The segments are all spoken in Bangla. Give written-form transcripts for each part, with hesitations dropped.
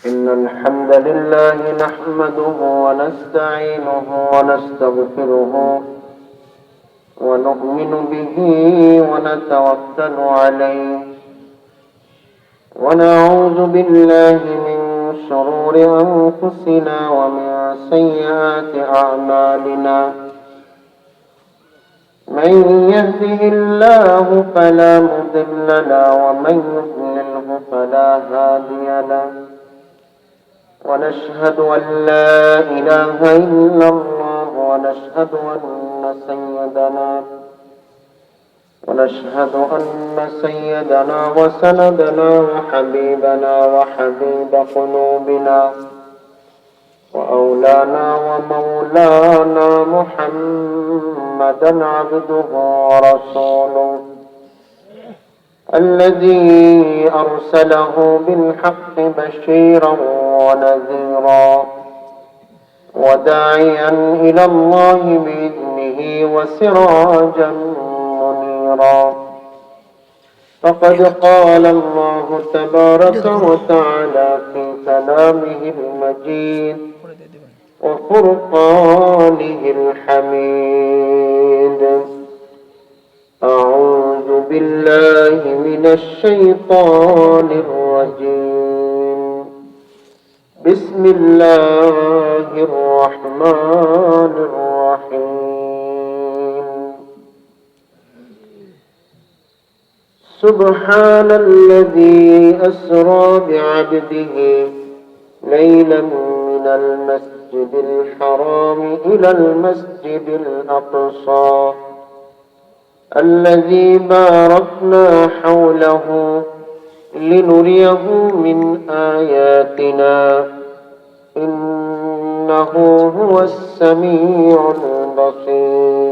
إن الحمد لله نحمده ونستعينه ونستغفره ونؤمن به ونتوكل عليه ونعوذ بالله من شرور أنفسنا ومن سيئات أعمالنا من يهده الله فلا مضل له ومن يضلله فلا هادي له ونشهد أن لا إله إلا الله ونشهد أن سيدنا وسندنا وحبيبنا وحبيب قلوبنا وأولانا ومولانا محمدا عبده ورسوله الذي أرسله بالحق بشيرا ونذيرا وداعيا إلى الله بإذنه وسراجا منيرا فقد قال الله تبارك وتعالى في كلامه المجيد وفرقانه الحميد أعوذ بالله من الشيطان الرجيم بسم الله الرحمن الرحيم سبحان الذي أسرى بعبده ليلا من المسجد الحرام إلى المسجد الأقصى الذي باركنا حوله لنريه من آياتنا إنه هو السميع البصير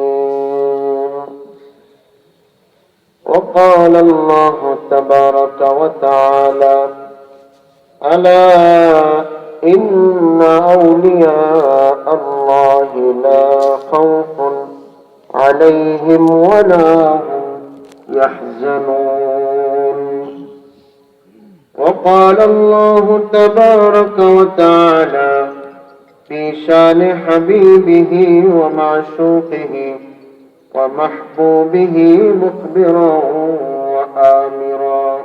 وقال الله تبارك وتعالى ألا إن أولياء الله لا خوف عليهم ولا هم يحزنون وقال الله تبارك وتعالى في شان حبيبه ومعشوقه ومحبوبه مخبرا وآمرا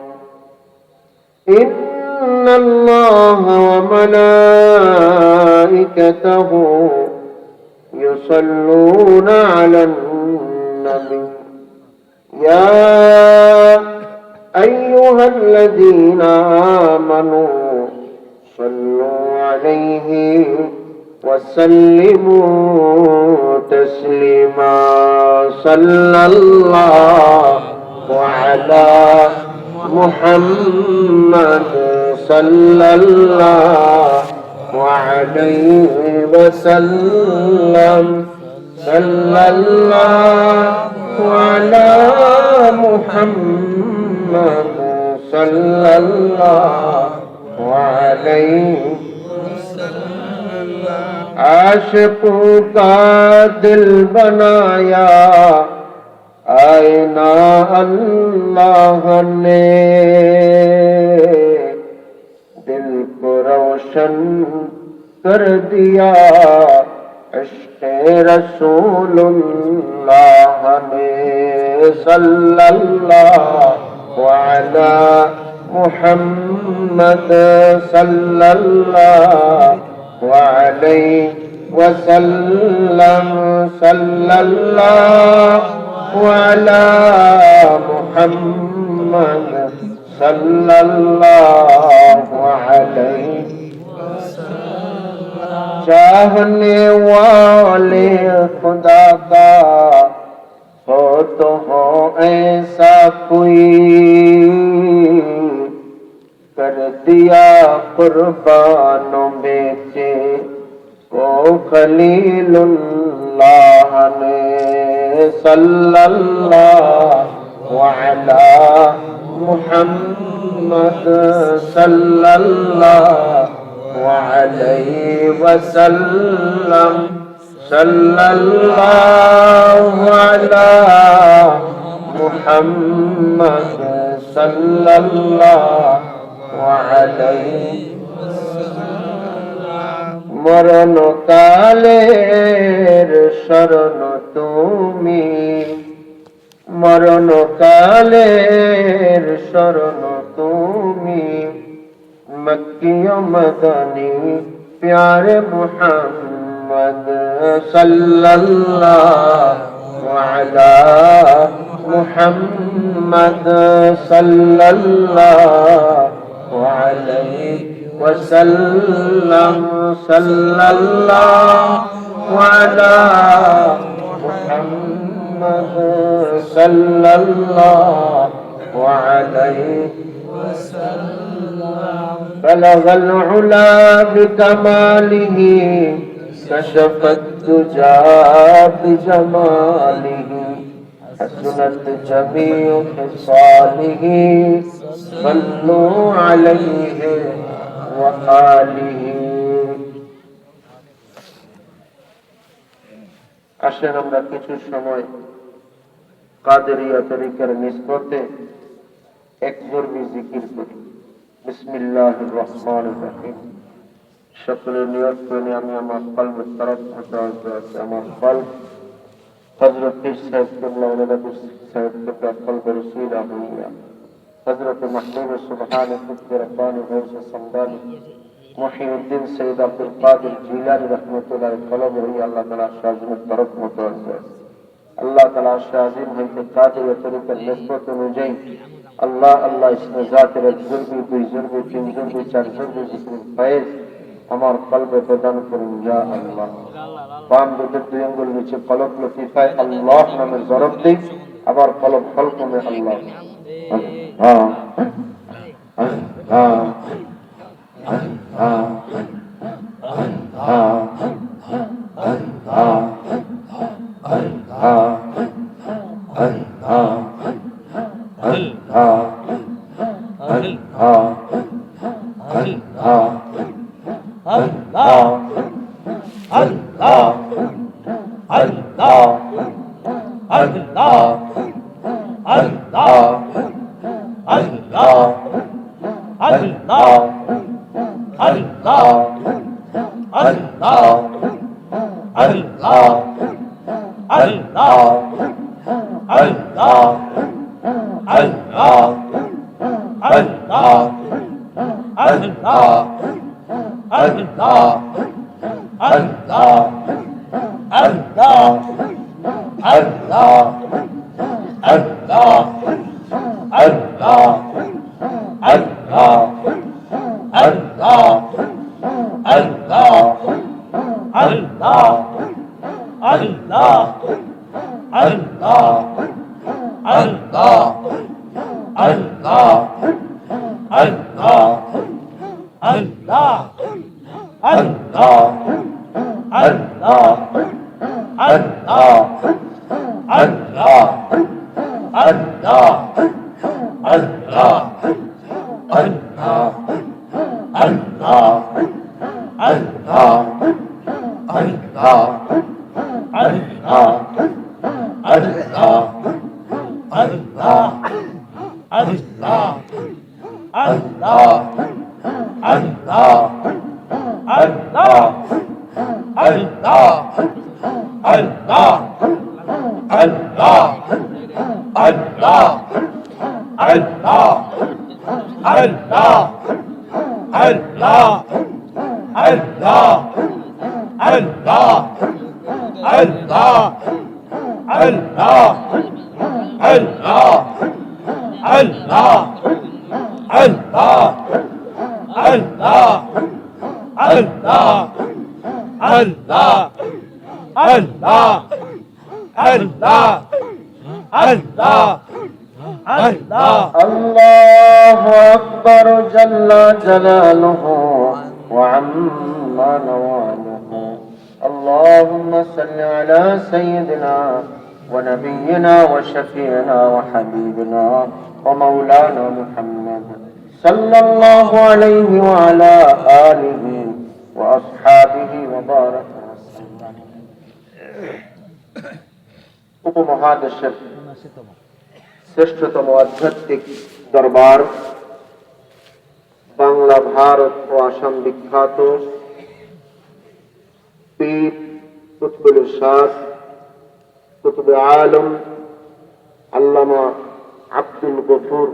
إن الله وملائكته يصلون على النبي يا أيها الذين آمنوا صلوا عليه وسلموا تسليما صلى الله على محمد صلى الله عليه وسلم صلى الله على محمد صلى الله عليه आशिकों का दिल बनाया आईना अल्लाह ने दिल को रोशन कर दिया इश्क़े रसूलुल्लाह ने सल्लल्लाहु अला मुहम्मद सल्लल्लाहु अलैहि वसल्लम सल्लल्लाहु अला मुहम्मद सल्लल्लाहु अलैहि चाहने वाले खुदा का हो तो हो ऐसा कोई कर दिया कुर्बानो बेटे को खलीलुल्लाह ने सल्लल्लाहु अला मुहम्मद सल्लल्लाहु अलैहि वसल्लम सल्लल्लाहु अला मुहम्मद সাল্লাল্লাহু আলাইহি মরণ কালের শরণ তুমি, মরণ কালের শরণ তুমি, মক্কি ও মদনী প্যারে মুহাম্মদ সাল্লাল্লাহু আলা মুহাম্মদ সাল্লাল্লাহু আলাইহি ওয়াসাল্লাম সাল্লাল্লাহু আলা মুহাম্মদ সাল্লাল্লাহু আলাইহি ওয়াসাল্লাম بلغ العلا بكماله كشف الدجى بجماله حسنت جميع خصاله صلوا عليه وآله আসেন আমরা কিছু সময় কাদেরিয়া তরিকার নিসবতে একজোড়বি জিকির করি। বিসমিল্লাহির রহমানির রহিম। সকলের নিয়ত করে আমি আমার কলবের তরফ হতে আছে, আমার কলব হযরত পীর সাহেব কেবলা ওলাদা পীর সাহেব কেবলা কলবের উসিলা হইয়া হযরত মাহবুব সুবহান খুদ রব্বানি গৌস সমদানি মুহিউদ্দিন সৈয়দ আব্দুল কাদের জিলানী রহমাতুল্লাহ কলব হইয়া আল্লাহ তাআলা শাহজুর তরফ হতে আছে। আল্লাহ তাআলা শাহজিম হইতে কাদেরিয়া তরিকার নিসবত অনুযায়ী আল্লাহ আল্লাহ ইসমে জাতের এক জুরবি, দুই জুরবি, তিন জুরবি, চার জুরবি জিকির ফয়েজ আমার কলবে প্রদান করুন ইয়া আল্লাহ। বাম দুধের দুই আঙ্গুল নিচে কলব লতিফায় আল্লাহ নামের জরব দিই, আবার কলব ফলকমে আল্লাহ। الله أكبر جل جلاله وعما نواله. اللهم صل على سيدنا ونبينا وشفيعنا وحبيبنا ومولانا محمد صلى الله عليه وعلى آله وأصحابه وبارك وسلم. উপমহাদেশের শ্রেষ্ঠতম আধ্যাত্মিক দরবার, বাংলা, ভারত ও আসাম বিখ্যাত পীর কুতুবুল ইরশাদ, কুতুবে আলম আল্লামা আব্দুল গফুর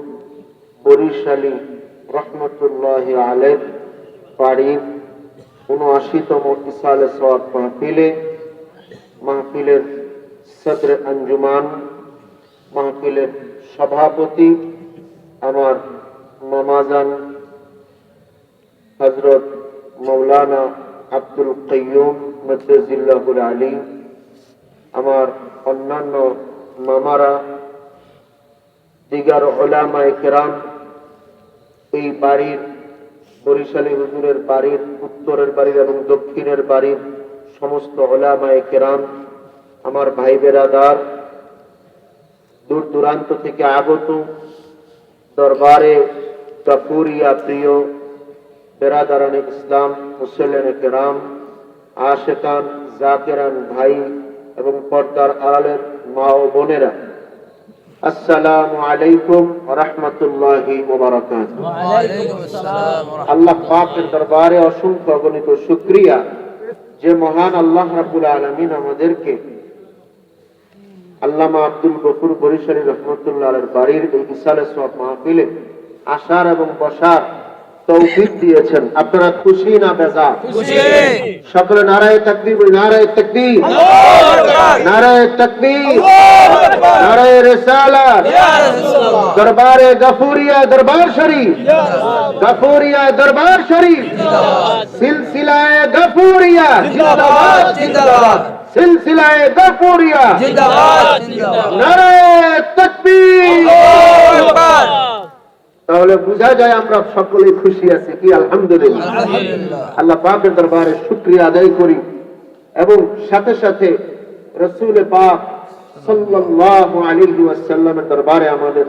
বরিশালী রহমতুল্লাহি আলাইহ বাড়ির ৭৯তম ইসালে সওয়াব মাহফিলের সদর আঞ্জুমান, মাহফিলের সভাপতি আমার মামাজান হযরত মাওলানা আব্দুল কাইয়ুম মাদ্দাজিল্লাহুল আলী, আমার অন্যান্য মামারা, দিগার উলামায়ে কেরাম, এই বাড়ির বরিশালী হুজুরের বাড়ির উত্তরের বাড়ির এবং দক্ষিণের বাড়ির সমস্ত উলামায়ে কেরাম, আমার ভাই বেরাদার, দূর দূরান্ত থেকে আগত দরবারে গাফুরিয়া প্রিয় বেরাদারানে ইসলাম, মুসল্লিনে কেরাম, আশিকান জাকিরান ভাই এবং পর্দার আড়ালের মা ও বোনেরা, আসসালামু আলাইকুম ওয়া রাহমাতুল্লাহি ওয়া বারাকাতুহু। ওয়া আলাইকুম আসসালাম ওয়া রাহমাতুল্লাহ। আল্লাহ পাকের দরবারে অসংখ্য অগণিত শুকরিয়া যে মহান আল্লাহ রাব্বুল আলামিন আমাদেরকে আল্লামা আব্দুল গফুর বরিশালী রহমতুল্লাহ আলাইহির বাড়ির এই ইসালে সওয়াব মাহফিলে আসার এবং বসার তৌফিক দিয়েছেন। আপনারা খুশি না বেজার? খুশি। সকলে নারায়ে তাকবীর বলি, নারায়ে তাকবীর, আল্লাহু আকবার, নারায়ে তাকবীর, আল্লাহু আকবার, নারায়ে রিসালাত, ইয়া রাসূলুল্লাহ। দরবারে গাফুরিয়া দরবার শরীফ, জিন্দাবাদ। গাফুরিয়া দরবার শরীফ, জিন্দাবাদ। সিলসিলায়ে গাফুরিয়া, জিন্দাবাদ জিন্দাবাদ। সিলসিলায়ে গাফুরিয়া, জিন্দাবাদ জিন্দাবাদ। নারায়ে তাকবীর, আল্লাহু আকবার। তাহলে বোঝা যায় আমরা সকলেই খুশি আছি কি? আলহামদুলিল্লাহ। আল্লাহ পাকের দরবারে শুকরিয়া আদায় করি এবং সাথে সাথে রাসূল পাক সাল্লাল্লাহু আলাইহি ওয়াসাল্লামের দরবারে আমাদের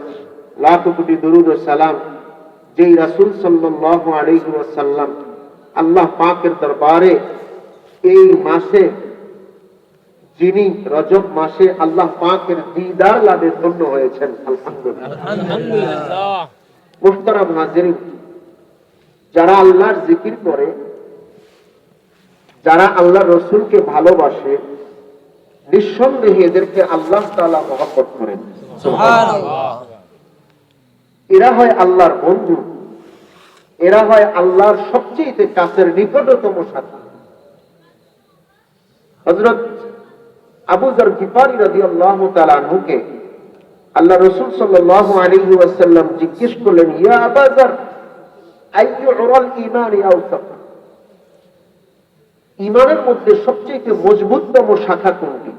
লাখ কোটি দরুদ ও সালাম, যেই রাসূল সাল্লাল্লাহু আলাইহি ওয়াসাল্লাম আল্লাহ পাকের দরবারে এই মাসে, যিনি রজব মাসে আল্লাহ পাকের দিদার লাভে ধন্য হয়েছেন, আলহামদুলিল্লাহ। মুহতারাম হাজিরিন, যারা আল্লাহর জিকির করে, যারা আল্লাহর রাসূলকে ভালোবাসে, নিঃসন্দেহে এদেরকে আল্লাহ তাআলা মহব্বত করেন। সুবহানাল্লাহ। এরা হয় আল্লাহর বন্ধু, এরা হয় আল্লাহর সবচেয়ে কাছের নিকটতম সাথী। হযরত আবু যর গিফারী রাদিয়াল্লাহু তাআলা আনহুকে আল্লাহ রাসূল সাল্লাল্লাহু আলাইহি ওয়াসাল্লাম জিজ্ঞেস করলেন, ইয়া আবু যর, আইয়ু উরাল ঈমানি আওসাক, ঈমানের মধ্যে সবচেয়ে মজবুততম শাখা কোনটি?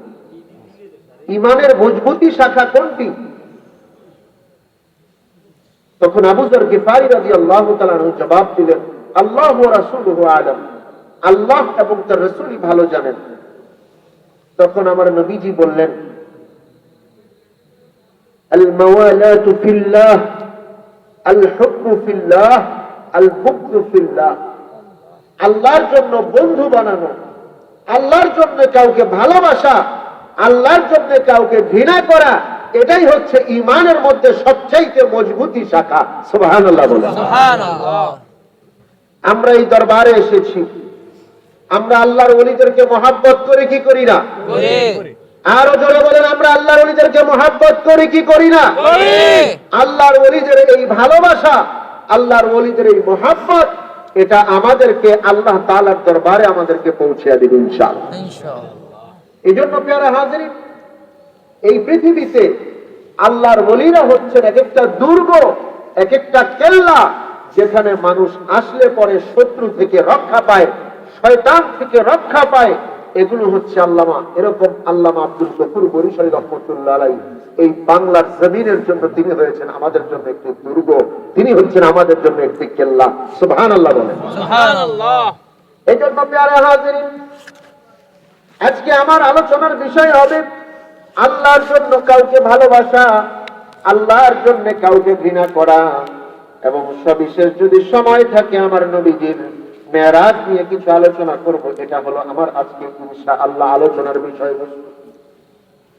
ঈমানের মজবুতি শাখা কোনটি? তখন আবু যর গিফারী রাদিয়াল্লাহু তাআলা আনহু জবাব দিলেন, আল্লাহু ওয়া রাসূলুহু আ'লাম, আল্লাহ এবং তার রাসূলই ভালো জানেন। তখন আমার নবীজি বললেন, আল মাওয়ালাতু ফিল্লাহ, আল হুব্বু ফিল্লাহ, আল বুগদু ফিল্লাহ। আল্লাহর জন্য বন্ধু বানানো, আল্লাহর জন্য কাউকে ভালোবাসা, আল্লাহর জন্য কাউকে ঘৃণা করা, এটাই হচ্ছে ঈমানের মধ্যে সবচেয়ে মজবুতি শাখা। সুবহানাল্লাহ বলেন। সুবহানাল্লাহ। আমরা এই দরবারে এসেছি, আমরা আল্লাহর ওলিদেরকে মহব্বত করি কি করি না? করি। আরো জোরে বলেন, আমরা আল্লাহর ওলিদেরকে মহব্বত করি কি করি না? করি। আল্লাহর ওলিদের এই ভালোবাসা, আল্লাহর ওলিদের এই মহব্বত, এটা আমাদেরকে আল্লাহ তাআলার দরবারে আমাদেরকে পৌঁছে দিবে ইনশাআল্লাহ। ইনশাআল্লাহ। এজন্য প্রিয় হাজিরিন, এই পৃথিবীতে আল্লাহর ওলিরা হচ্ছেন এক একটা দুর্গ, এক একটা কেল্লা, যেখানে মানুষ আসলে পরে শত্রু থেকে রক্ষা পায়, শয়তান থেকে রক্ষা পায়। এগুলো হচ্ছে আল্লামা, এরকম আল্লামা আব্দুল গফুর বরিশালী রহমতুল্লাহ আলাইহি এই বাংলার জমিনের জন্য তিনি হয়েছেন আমাদের জন্য একটি দুর্গ, তিনি হচ্ছেন আমাদের জন্য একটি কেল্লা। সুবহানাল্লাহ বলেন। সুবহানাল্লাহ। এই জন্য প্রিয় হাজিরিন, আজকে আমার আলোচনার বিষয় হবে আল্লাহর জন্য কাউকে ভালোবাসা, আল্লাহর জন্য কাউকে ঘৃণা করা, এবং সবিশেষ যদি সময় থাকে আমার নবীজির মেরাজ নিয়ে কিছু আলোচনা করব। এটা হলো আমার আজকে ইনশাআল্লাহ আলোচনার বিষয়বস্তু।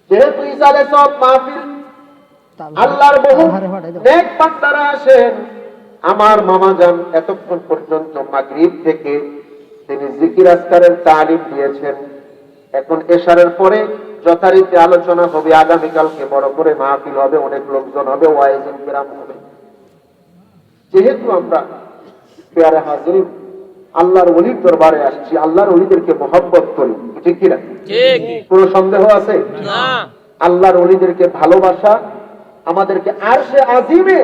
যেহেতু ইসালে সওয়াব মাহফিল, আল্লাহর বহু নেক বান্দারা আসেন। আমার মামা যান এতক্ষণ পর্যন্ত মাগরিব থেকে তিনি জিকির আজকারের তালিম দিয়েছেন। এখন এশারের পরে যথারীতি আলোচনা হবে, আগামীকালকে বড় করে মাহফিল হবে, অনেক লোকজন হবে, ওয়াইজিন কিরাম হবে। যেহেতু আমরা পেয়ারে হাজির আল্লাহর ওলির দরবারে আসছি, আল্লাহর ওলিদেরকে মহব্বত করি, ঠিক কিনা? কোনো সন্দেহ আছে? আল্লাহর ওলিদেরকে ভালোবাসা আমাদেরকে আরশে আজিমে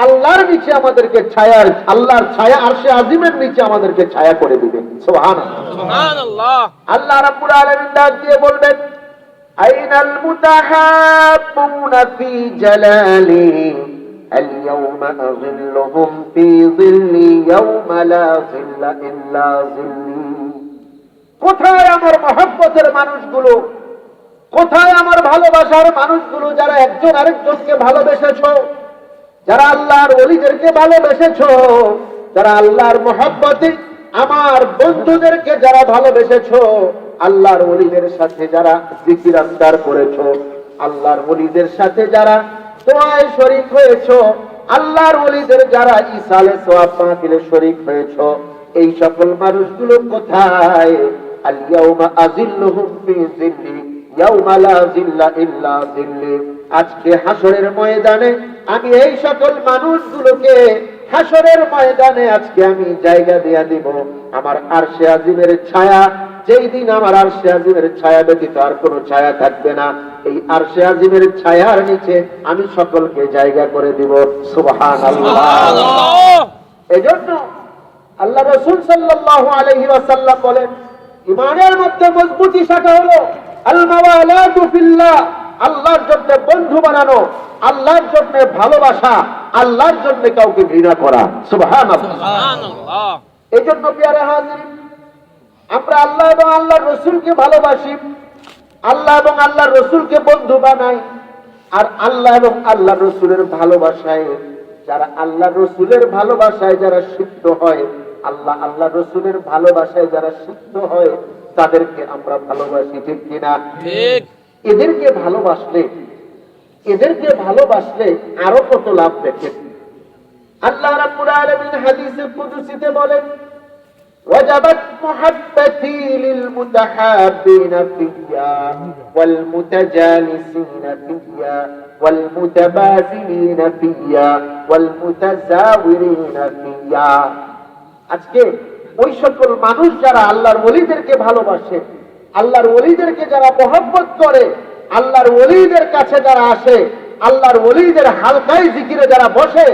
আল্লাহর নিচে আমাদেরকে ছায়া, আল্লাহর ছায়া আরশে আজিমের নিচে আমাদেরকে ছায়া করে দিবে। সুবহানাল্লাহ। আল্লাহ রাব্বুল আলামিন ডাক দিয়ে বলবেন, আইনাল মুতাহাব্বুনা ফি জালালি اليوم أظلهم في ظلي يوم لا ظل إلا ظلي। কোথায় আমার মহব্বতের মানুষগুলো, কোথায় আমার ভালোবাসার মানুষগুলো, যারা একজন আরেকজনকে ভালোবেসেছো, যারা আল্লাহর ওলিদেরকে ভালোবেসেছো, যারা আল্লাহর মহব্বতে আমার বন্ধুদেরকে যারা ভালোবেসেছো, আল্লাহর ওলিদের সাথে যারা জিকির আজকার করেছো, আল্লাহর ওলিদের সাথে যারা দোয়ায় শরীক হয়েছো, আল্লাহর ওলিদের যারা ইসালে সওয়াব মাহফিলে শরীক হয়েছো, এই সকল মানুষগুলো কোথায়? আল ইয়াউমা আযিল্লুহুম ফি যিল্লি ইয়াউমা লা যিল্লা ইল্লা যিল্লি। আজকে হাসরের ময়দানে আমি এই সকল মানুষগুলোকে হাসরের ময়দানে আজকে আমি জায়গা দিয়ে দিব আমার আরশে আজিমের ছায়া। যেই দিন আমার আরশে আজিমের ছায়া ব্যতীত আর কোনো ছায়া থাকবে না, এই আরশে আজিমের ছায়ার নিচে আমি সকলকে জায়গা করে দিব। সুবহানাল্লাহ। এজন্য আল্লাহ রাসূল সাল্লাল্লাহু আলাইহি ওয়াসাল্লাম বলেন, ঈমানের মধ্যে মজবুতি শাখা হলো আল মাওয়ালাতু ফিল্লাহ, আল্লাহর জন্য বন্ধু বানানো, আল্লাহর জন্য ভালোবাসা, আল্লাহর জন্য কাউকে ঘৃণা করা। সুবহানাল্লাহ। এজন্য প্রিয় হাজিরিন, আমরা আল্লাহ এবং আল্লাহর রাসূলকে ভালোবাসি, আল্লাহ এবং আল্লাহর রাসূলকে বন্ধু বানাই। আর আল্লাহ এবং আল্লাহর রাসূলের ভালোবাসায় যারা আল্লাহর রাসূলের ভালোবাসায় যারা সিদ্ধ হয়, আল্লাহ আল্লাহর রাসূলের ভালোবাসায় যারা সিদ্ধ হয়, তাদেরকে আমরা ভালোবাসি, ঠিক কিনা? ঠিক। এদেরকে ভালোবাসলে আরো কত লাভ দেখেন। আল্লাহ রাব্বুল আলামিন হাদিসে কুদসিতে বলেন, وجبت محبتي للمتحابين فيا والمتجالسين فيا والمتبادلين فيا والمتزاورين فيا। আজকে ওই সকল মানুষ যারা আল্লাহর ওলিদেরকে ভালোবাসে, আল্লাহর ওলিদেরকে যারা মহব্বত করে, আল্লাহর ওলিদের কাছে যারা আসে, আল্লাহর ওলিদের হালকায় জিকিরে যারা বসে,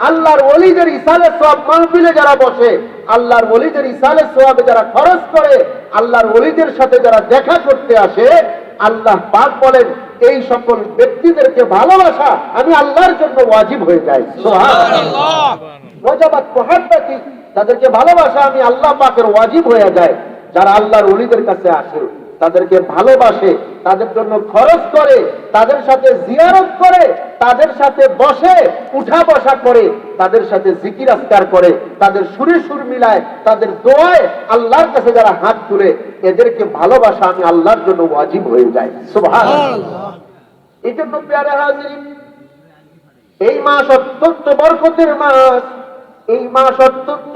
আল্লাহর ওলিদের ইসালে সওয়াব মাহফিলে যারা বসে, আল্লাহর ওলিদের ইসালে সওয়াবে যারা খরচ করে, আল্লাহর ওলিদের সাথে যারা দেখা করতে আসে, আল্লাহ পাক বলেন এই সকল ব্যক্তিদেরকে ভালোবাসা আমি আল্লাহর জন্য ওয়াজিব হয়ে যায়। সুবহানাল্লাহ। ওয়াজাবাত মুহাব্বতি, তাদেরকে ভালোবাসা আমি আল্লাহ পাকের ওয়াজিব হয়ে যায়। যারা আল্লাহর ওলিদের কাছে আসে, তাদেরকে ভালোবাসে, তাদের জন্য খরচ করে, তাদের সাথে জিয়ারত করে, তাদের সাথে বসে উঠা বসা করে, তাদের সাথে জিকির আজকার করে, তাদের সুরে সুর মিলায়, তাদের দোয়ায় আল্লাহর কাছে যারা হাত তুলে, এদেরকে ভালোবাসা আমি আল্লাহর জন্য ওয়াজিব হয়ে যায়। সুবহানাল্লাহ। এই জন্য প্রিয় হাজিরিন, এই মাস অত্যন্ত বরকতের মাস, এই মাস অত্যন্ত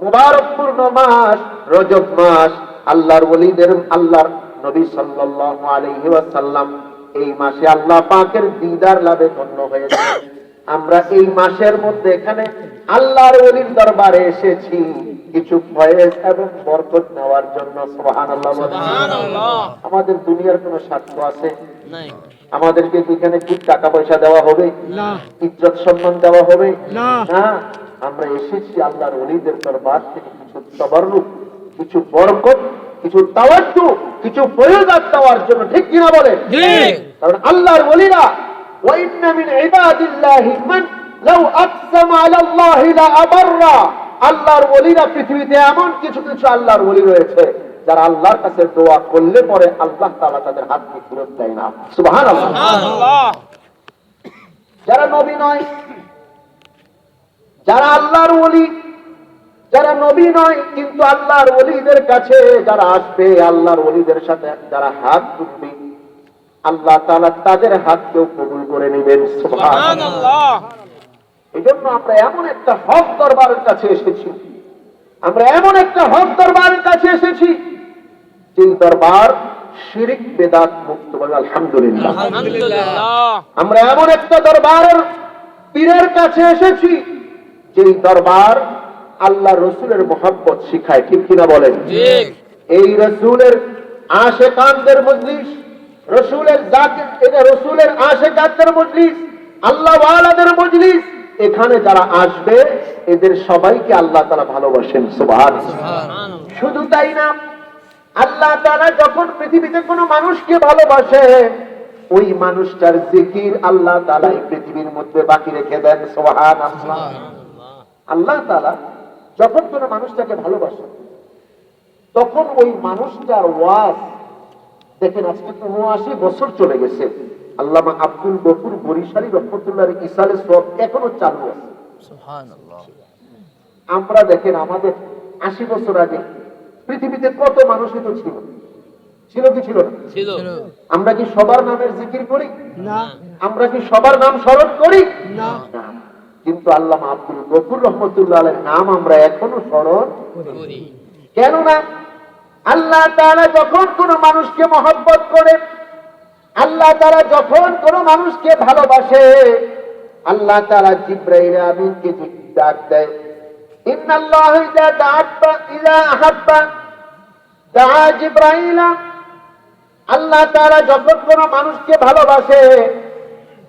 মুবারকপূর্ণ মাস, রজব মাস। আল্লাহর ওলিদের, আল্লাহর নবী সাল্লাল্লাহু আলাইহি ওয়াসাল্লাম এই মাসে আল্লাহ পাকের দিদার লাভে ধন্য হয়েছে। আমরা এই মাসের মধ্যে এখানে আল্লাহর ওলির দরবারে এসেছি কিছু ফয়েজ এবং বরকত নেওয়ার জন্য। সুবহানাল্লাহ। আমাদের দুনিয়ার কোনো স্বার্থ আছে? নাই। আমাদেরকে এখানে কি টাকা পয়সা দেওয়া হবে? না। ইজ্জত সম্মান দেওয়া হবে? না। আমরা এসেছি আল্লাহর ওলিদের দরবার থেকে কিছু তবররুক, কিছু বরকত, কিছু তাওয়াজ্জু, কিছু ফয়জাত দেওয়ার জন্য, ঠিক কিনা বলেন? ঠিক। কারণ আল্লাহর ওলিরা, ওয়া ইন্না মিন ইবাদিল্লাহি মান লাউ আকসামা আলাল্লাহি লা আবাররা, আল্লাহর ওলিরা পৃথিবীতে এমন কিছু কিছু আল্লাহর ওলি রয়েছে যারা আল্লাহর কাছে দোয়া করলে পরে আল্লাহ তাআলা তাদের হাতকে ফেরত দেয় না। সুবহানাল্লাহ। সুবহানাল্লাহ। যারা নবী নয়, যারা আল্লাহর ওলি, যারা নবী নয় কিন্তু আল্লাহর ওলিদের কাছে যারা আসবে, আল্লাহর ওলিদের সাথে যারা হাত তুলবে, আল্লাহ তাআলা তাদের হাতকেও কবুল করে নেবেন। সুবহানাল্লাহ। এই জন্য আমরা এমন একটা হক দরবারের কাছে এসেছি, আমরা এমন একটা হক দরবারের কাছে এসেছি যে দরবার শিরিক বেদাত মুক্ত। বলে আলহামদুলিল্লাহ। আমরা এমন একটা দরবারের পীরের কাছে এসেছি যে দরবার আল্লাহ রসুলের মহব্বত শিখায়। ঠিক কিনা বলেন? এই রসুলের আশেকানদের মজলিস, রসুলের জাকির, এটা রসুলের আশেকানদের মজলিস, আল্লাহ ওয়ালাদের মজলিস। এখানে যারা আসবে এদের সবাইকে আল্লাহ তাআলা ভালোবাসেন। সুবহানাল্লাহ। শুধু তাই না, আল্লাহ তাআলা যখন পৃথিবীতে কোনো মানুষকে ভালোবাসে ওই মানুষটার জিকির আল্লাহ তাআলা এই পৃথিবীর মধ্যে বাকি রেখে দেন। সুবহানাল্লাহ। আল্লাহ তাআলা যখন কোনো মানুষটাকে ভালোবাসে তখন ওই মানুষটার ওয়াজ, দেখেন আজকে তো ৭৯ বছর চলে গেছে, আল্লামা আব্দুল গফুর বরিশালী রহমতুল্লাহর ইসালে সব এখনো চালু আছে। সুবহানাল্লাহ। আমরা দেখেন আমাদের ৮০ বছর আগে পৃথিবীতে কত মানুষই তো ছিল, ছিল কি ছিল না? ছিল। আমরা কি সবার নামের জিকির করি? না। আমরা কি সবার নাম স্মরণ করি? না। কিন্তু আল্লামা আব্দুল গফুর রহমতুল্লাহ আলাইহির নাম আমরা এখনো স্মরণ করি। কেন না? আল্লাহ তাআলা যখন কোন মানুষকে মহব্বত করে, আল্লাহ তাআলা যখন কোন মানুষকে ভালোবাসে, আল্লাহ তাআলা জিবরাইল আমিনকে ডাক দেয়, ইন্নাল্লাহ ইযা দাআবা ইযা আহাব্বা দাআ জিবরাইলা। আল্লাহ তাআলা যখন কোন মানুষকে ভালোবাসে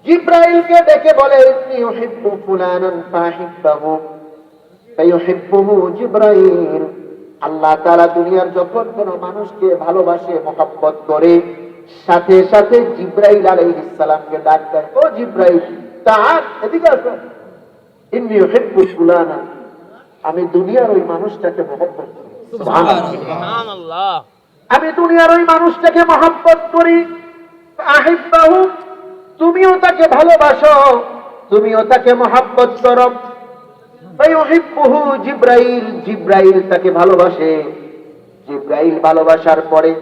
জিবরাইলকে ডেকে বলে, ইন্নী উহিব্বু ফুলানান ফাহিব্বাহু ফায়ুহিব্বুহু জিবরাইল। আল্লাহ তাআলা দুনিয়ার যখন কোন মানুষকে ভালোবাসে, মহব্বত করে, সাথে সাথে জিবরাইল আলাইহিস সালামকে ডাক দেয়, ও জিবরাইল তাআল, এদিকে আসো, ইন্নী উহিব্বু ফুলানা, আমি দুনিয়ার ওই মানুষটাকে মহব্বত করি। সুবহানাল্লাহ। আমি দুনিয়ার ওই মানুষটাকে মহব্বত করি। আহিব্বাহু, তুমিও তাকে ভালোবাসো, তুমিও তাকে মহব্বত করো। ফায়ুহিব্বুহু জিবরাইল, জিবরাইল তাকে ভালোবাসে। জিবরাইল ভালোবাসার পরে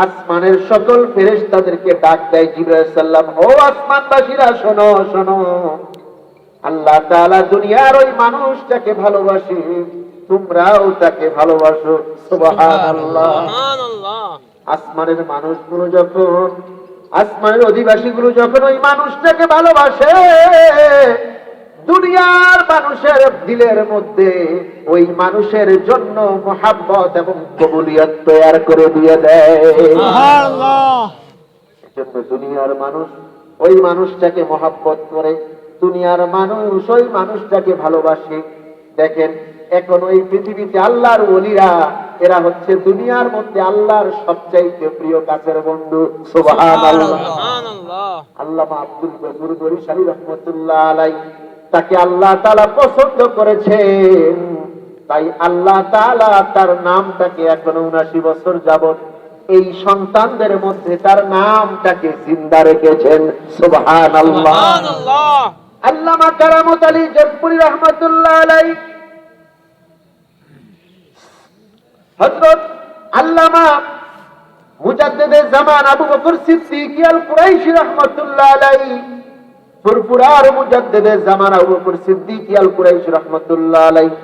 আসমানের সকল ফেরেশতাদেরকে ডাক দেয়, জিবরাইল সাল্লাম, ও আসমানবাসীরা শোনো শোনো, আল্লাহ তাআলা দুনিয়ার ওই মানুষটাকে ভালোবাসে, তোমরাও তাকে ভালোবাসো। সুবহানাল্লাহ। আসমানের মানুষগুলো যখন, আসমানের অধিবাসীগুলো যখন ওই মানুষটাকে ভালোবাসে, দুনিয়ার মানুষের দিলের মধ্যে ওই মানুষের জন্য মহব্বত এবং কবুলিয়ত তৈরি করে দিয়ে দেয়। সুবহানাল্লাহ। এজন্য দুনিয়ার মানুষ ওই মানুষটাকে মহব্বত করে, দুনিয়ার মানুষ ওই মানুষটাকে ভালোবাসে। দেখেন এখন ওই পৃথিবীতে আল্লাহর ওলিরা, এরা হচ্ছে দুনিয়ার মধ্যে আল্লাহর সবচাইতে প্রিয় কাছের বন্ধু। সুবহানাল্লাহ। আল্লামা আব্দুল গফুর বরিশালী রহমতুল্লাহ আলাইহি, তাকে আল্লাহ তাআলা পছন্দ করেছেন, তাই আল্লাহ তাআলা তার নামটাকে এখনো ৭৯ বছর যাবত এই সন্তানদের মধ্যে তার নামটাকে জিন্দা রেখেছেন। সুবহানাল্লাহ। আল্লামা কারামত আলী জয়পুরি রহমতুল্লাহ আলাইহি, হযরত আল্লামা মুজাদ্দিদে জামান আবু বকর সিদ্দিক আল কুরাইশি রহমতুল্লাহ আলাইহি, ফুরফুরার মুজাদ্দিদে জামান আবু বকর সিদ্দিক আল কুরাইশি রহমতুল্লাহ আলাইহি,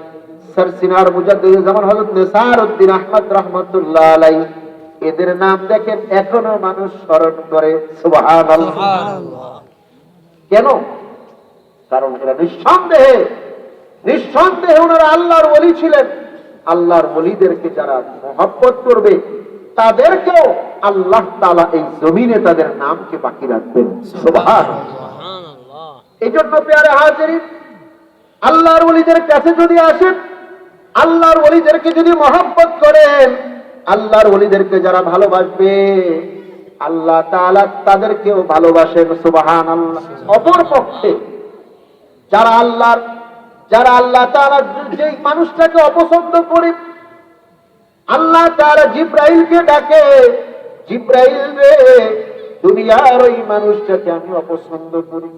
সরসিনার মুজাদ্দিদে জামান হযরত নিসারউদ্দিন আহমদ রহমতুল্লাহ আলাইহি, এদের নাম দেখেন এখনো মানুষ স্মরণ করে। সুবহানাল্লাহ। কেন? কারণ এরা নিঃসন্দেহে ওনারা আল্লাহর ওলি ছিলেন। আল্লাহর ওলিদেরকে যারা মহব্বত করবে তাদেরকেও আল্লাহ তাআলা এই জমিনে তাদের নামকে বাকি রাখবেন। সুবহানাল্লাহ। এই জন্য প্রিয় হাজিরিন, আল্লাহর ওলিদের কাছে যদি আসেন, আল্লাহর ওলিদেরকে যদি মহব্বত করেন, আল্লাহর ওলিদেরকে যারা ভালোবাসবে আল্লাহ তাআলা তাদেরকেও ভালোবাসেন। সুবহানাল্লাহ। অপর পক্ষে যারা আল্লাহ তাআলা যেই মানুষটাকে অপছন্দ করে, আল্লাহ তাআলা জিবরাইলকে ডাকে, জিবরাইল রে, দুনিয়ার ওই মানুষটাকে আমি অপছন্দ করি,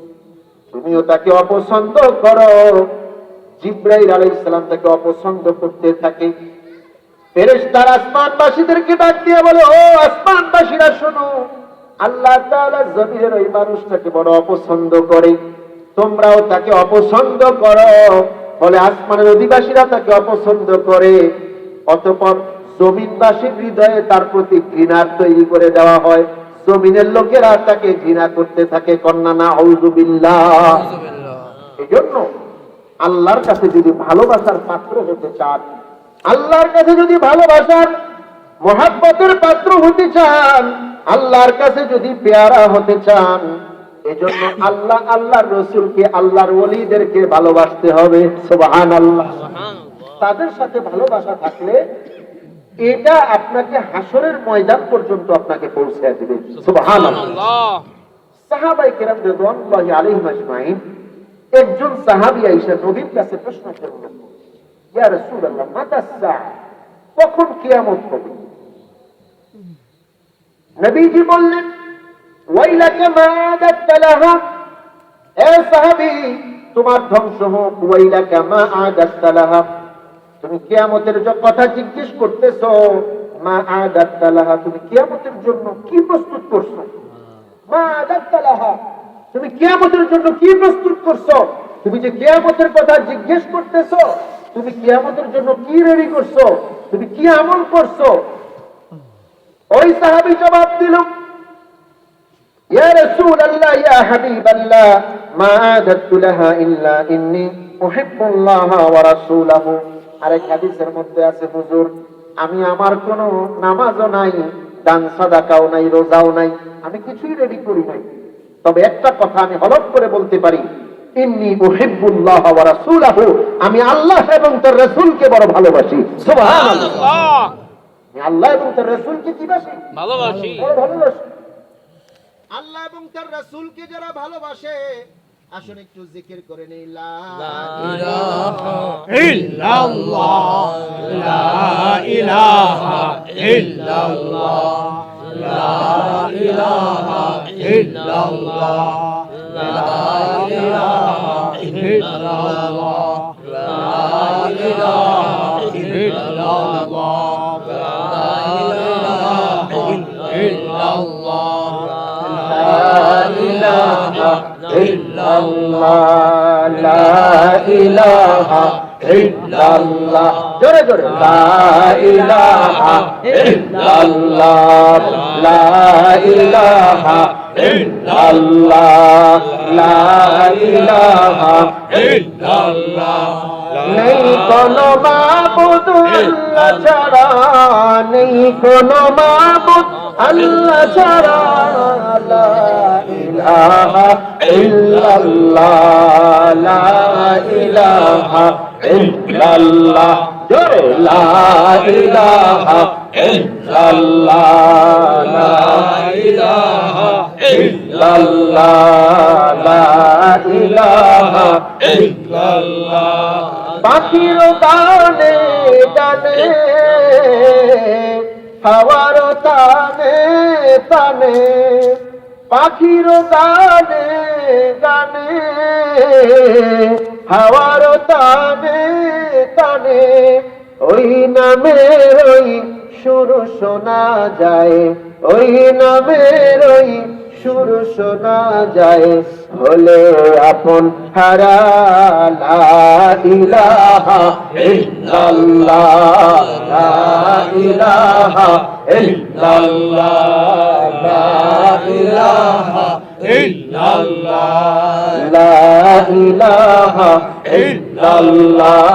তুমিও তাকে অপছন্দ করো। জিবরাইল আলাইহিস সালাম তাকে অপছন্দ করতে থাকে। ফেরেশতারা আসমানবাসীদেরকে ডাক দিয়ে বলে, ও আসমানবাসীরা শোনো, আল্লাহ তাআলা জমিনের ওই মানুষটাকে বড় অপছন্দ করে, তোমরাও তাকে অপছন্দ করো, বলে আসমানের অধিবাসীরা তাকে অপছন্দ করে, অতঃপর জমিনবাসীর হৃদয়ে তার প্রতি ঘৃণা তৈরি করে দেওয়া হয়, জমিনের লোকেরা তাকে ঘৃণা করতে থাকে। কন্যা নাউযুবিল্লাহ। এই জন্য আল্লাহর কাছে যদি ভালোবাসার পাত্র হতে চান, আল্লাহর কাছে যদি ভালোবাসার মহাব্বতের পাত্র হতে চান, আল্লাহর কাছে যদি পেয়ারা হতে চান, এজন্য আল্লাহ আল্লাহর রসুলকে, আল্লাহর ওলিদেরকে ভালোবাসতে হবে। সুবহানাল্লাহ। তাদের সাথে ভালোবাসা থাকলে এটা আপনাকে হাসরের ময়দান পর্যন্ত আপনাকে পৌঁছে দিবে। সুবহানাল্লাহ। সাহাবায়ে কেরাম রাদিয়াল্লাহু আলাইহিম আজমাইন, একজন সাহাবী আয়েশা নবীর কাছে প্রশ্ন করলেন, ইয়া রাসূলুল্লাহ, মাতা সাআ, কখন কিয়ামত হবে? নবীজি বললেন, ওয়াইলাকা মা আদাত্তা লাহা, এ সাহাবী তোমার ধ্বংস হোক, ওয়াইলাকা মা আদাত্তা লাহা, তুমি কিয়ামতের কথা জিজ্ঞেস করতেছো, মা আদাত্তা লাহা, তুমি কিয়ামতের জন্য কি প্রস্তুত করছো? মা আদাত্তা লাহা, তুমি কিয়ামতের জন্য কি প্রস্তুত করছো? তুমি যে কিয়ামতের কথা জিজ্ঞেস করতেছো, তুমি কিয়ামতের জন্য কি রেডি করছো? তুমি কি আমল করছো? ওই সাহাবী জবাব দিল, ইয়া রাসূলুল্লাহ, ইয়া হাবিবাল্লাহ, মা আদাতু লাহা ইল্লা ইন্নী উহিব্বুল্লাহ ওয়া রাসূলাহু। আরেক হাদিসের মধ্যে আছে, হুজুর আমি আমার কোনো নামাজও নাই, দান সাদাকাও নাই, রোজাও নাই, আমি কিছুই রেডি করি নাই, তবে একটা কথা আমি হলফ করে বলতে পারি, ইন্নী উহিব্বুল্লাহ ওয়া রাসূলাহু, আমি আল্লাহ এবং তার রাসূলকে বড় ভালোবাসি। সুবহানাল্লাহ। আমি আল্লাহ এবং তার রাসূলকে কি বাসি? ভালোবাসি, বড় ভালোবাসি। আল্লাহ এবং তার রাসূলকে যারা ভালোবাসে, আসুন একটু জিকির করে নেই, লা ইলাহা ইল্লাল্লাহ, লা ইলাহা ইল্লাল্লাহ, লা ইলাহা ইল্লাল্লাহ, লা ইলাহা ইল্লাল্লাহ, লা ইলাহা ইল্লাল্লাহ, লা ইলাহা ইল্লাল্লাহ, লা ইলাহা ইল্লাল্লাহ, লা ইলাহা ইল্লাল্লাহ, জোরে জোরে, লা ইলাহা ইল্লাল্লাহ, লা ইলাহা ইল্লাল্লাহ, লা ইলাহা ইল্লাল্লাহ। নেই কোনো মাবুদ আল্লাহ ছাড়া, নেই কোনো মাবুদ আল্লাহ ছাড়া, লা ইলাহা ইল্লাল্লাহ, লা ইলাহা ইল্লাল্লাহ, জোরে, লা ইলাহা ইল্লাল্লাহ, লা ইলাহা ইল্লাল্লাহ, লা ইলাহা ইল্লাল্লাহ। পাখির গানে গানে, হাওয়ার তানে তানে, পাখির গানে গানে, হাওয়ার তানে তানে, ওই নামের ওই সুর শোনা যায়, ওই নামের ওই সুর শোনা যায়, হলে আপন হারা, লা ইলাহা ইল্লাল্লাহ, লা ইলাহা ইল্লাল্লাহ, লা ইলাহা ইল্লাল্লাহ, লা ইলাহা ইল্লাল্লাহ,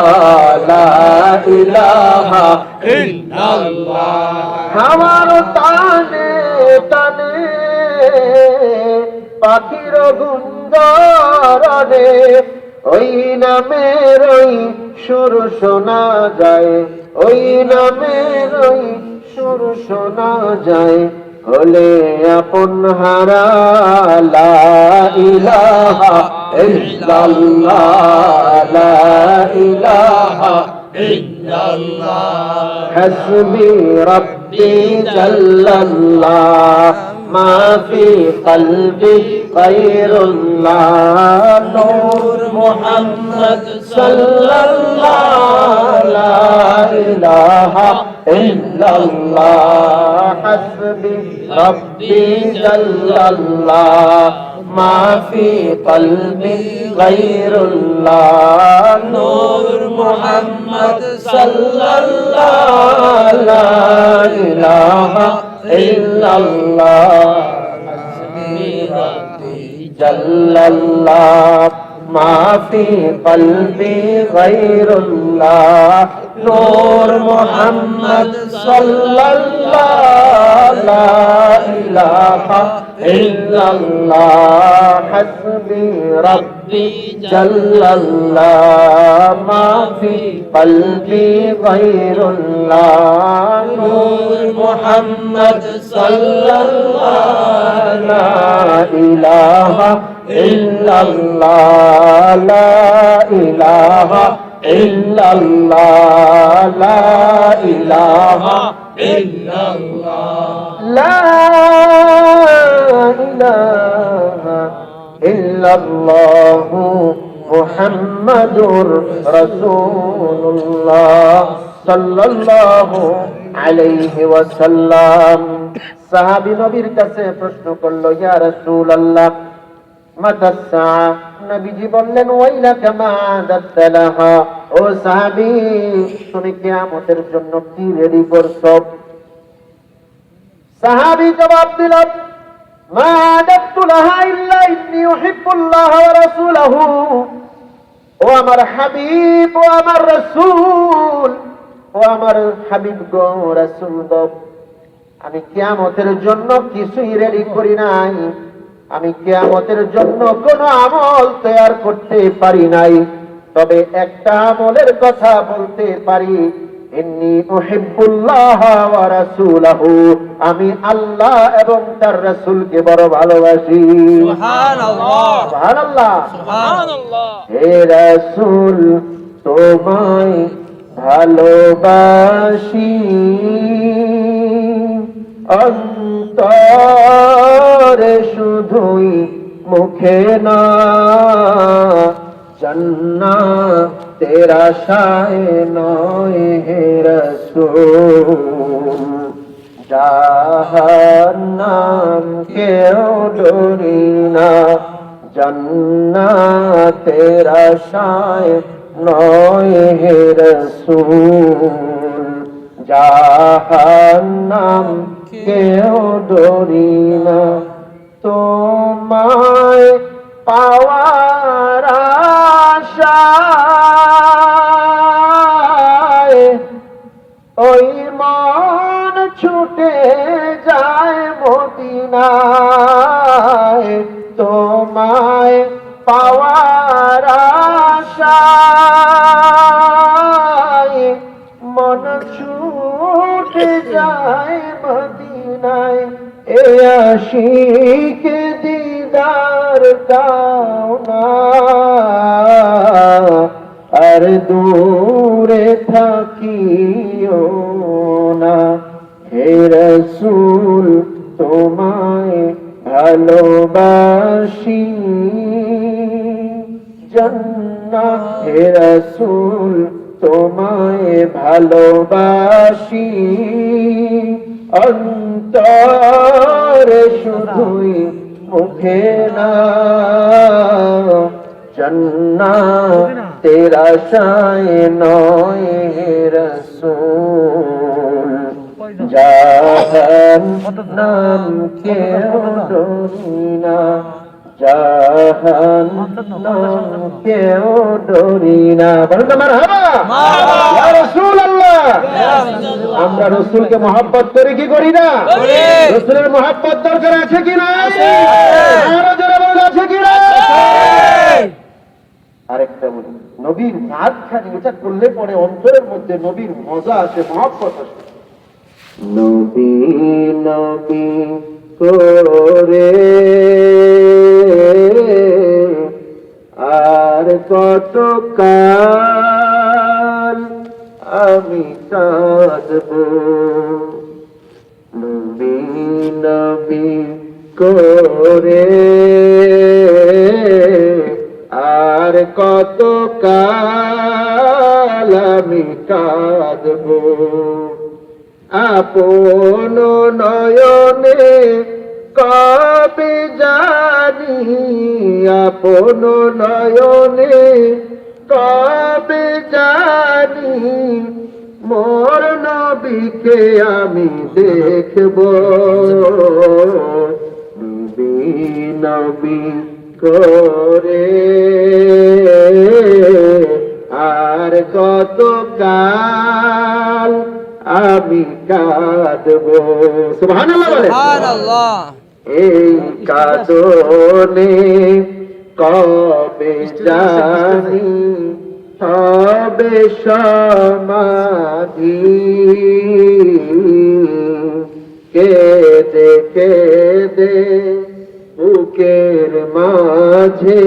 লা ইলাহা ইল্লাল্লাহ। আমার তানে তানে, পাখির গুঞ্জরণে, ওই নামের ওই সুর শোনা যায়, ওই নামের ওই সুর শোনা যায়, হলে আপন হারা, লা ইলাহা ইল্লাল্লাহ, লা ইলাহা ইল্লাল্লাহ, হাসবি রব্বি জাল্লাল্লাহ, মা ফি কলবি গায়রুল্লাহ, নূর মুহাম্মদ সাল্লাল্লাহ, লা ইলাহা ইল্লাল্লাহ, হাসবি ربي جل الله ما في قلبي غير الله نور محمد صلى الله لا إله إلا الله حسبي ربي جل الله ما في قلبي غير الله نور محمد صلى الله لا إله إلا الله حسبي ربي جل الله ما في قلبي غير الله نور محمد صلى الله لا إله إلا الله لا إله إلا الله لا إله إلا الله لا إله إلا الله محمد رسول الله صلى الله عليه وسلم সাহাবী নবীর কাছে প্রশ্ন করলো ইয়া রাসূলুল্লাহ মাতাসা নবীজি বললেন ওয়াইলাকা মা আদাতলাহা ও সাহাবী তুমি কিয়ামতের জন্য কি রেডি করছো সাহাবী জবাব দিল মা আদাতলাহা ইল্লা ইন্নী উহিব্বুল্লাহ ওয়া রাসূলহু ও আমার হাবিব ও আমার রাসূল ও আমার হাবিব গো রাসূল গো আমি কিয়ামতের জন্য কিছুই রেডি করি নাই আমি কিয়ামতের জন্য কোনো আমল তৈয়ার করতে পারি নাই তবে একটা আমলের কথা বলতে পারি ইন্নী উহিব্বুল্লাহ ওয়া রাসূলহু আমি আল্লাহ এবং তার রাসূলকে বড় ভালোবাসি সুবহানাল্লাহ সুবহানাল্লাহ সুবহানাল্লাহ হে রাসূল তোমায় ভালোবাসি অন্তরে শুধুই মুখে না জান্নাতের আশায় নয় হে রাসূল জাহান্নাম কেউ ডরি না জান্নাতের আশায় নয় হে রাসূল জাহান্নাম কেউ ডরি না তোমায় পাওয়ার আশায় ওই মন ছুটে যায় মদিনায় তোমায় পাওয়ার আশায় মন ছুটে যায় মদিনায় এ আশিক দিদার দাও না আর দূরে থাকিও না হে রাসূল তোমায় ভালোবাসি জান্নাত হে রাসূল তোমায় ভালোবাসি অন্তরে শুধুই মুখে না জান্নাতের আশায় নয় হে রাসূল জাহান্নাম কেউ ডরি না জাহান্নাম কেউ ডরি না বলুন না মারহাবা ইয়া রাসূলুল্লাহ আমরা রাসূলকে মহব্বত করি কি করি না রাসূলের মহব্বত দরকার আছে কি না আরো জোরে বলুন আছে কি না আরেকটা বলি নবীর নাতখানি এটা করলে পরে অন্তরের মধ্যে নবীর মজা আসে মহব্বত আসে নবী নবী করে আর কত কাল আমি কাঁদব নবী নবী করে আর কত কাল আমি কাঁদব আপন নয়নে কবে জানি, আপন নয়নে কবে জানি মোর নবীকে আমি দেখব, নবী নবী করে আর কত কাল আমি কাঁদব। সুবহানাল্লাহ বলে। সুবহানাল্লাহ। এই কাঁদনে কবে জানি হবে সমাধি, কেঁদে কেঁদে বুকের মাঝে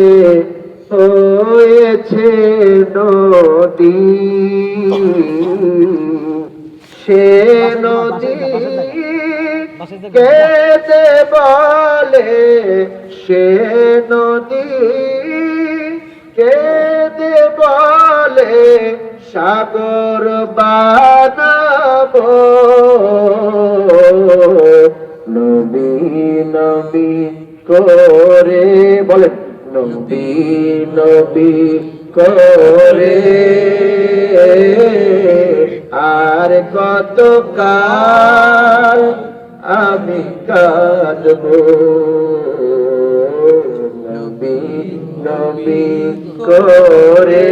হয়েছে নদী, সে নদী কেঁদে বলে, সে নদী কেঁদে বলে সাগর বানাবো, নবী নবী করে বলে, নবী নবী করে আর কত কাল আমি কাঁদব, নবী নবী করে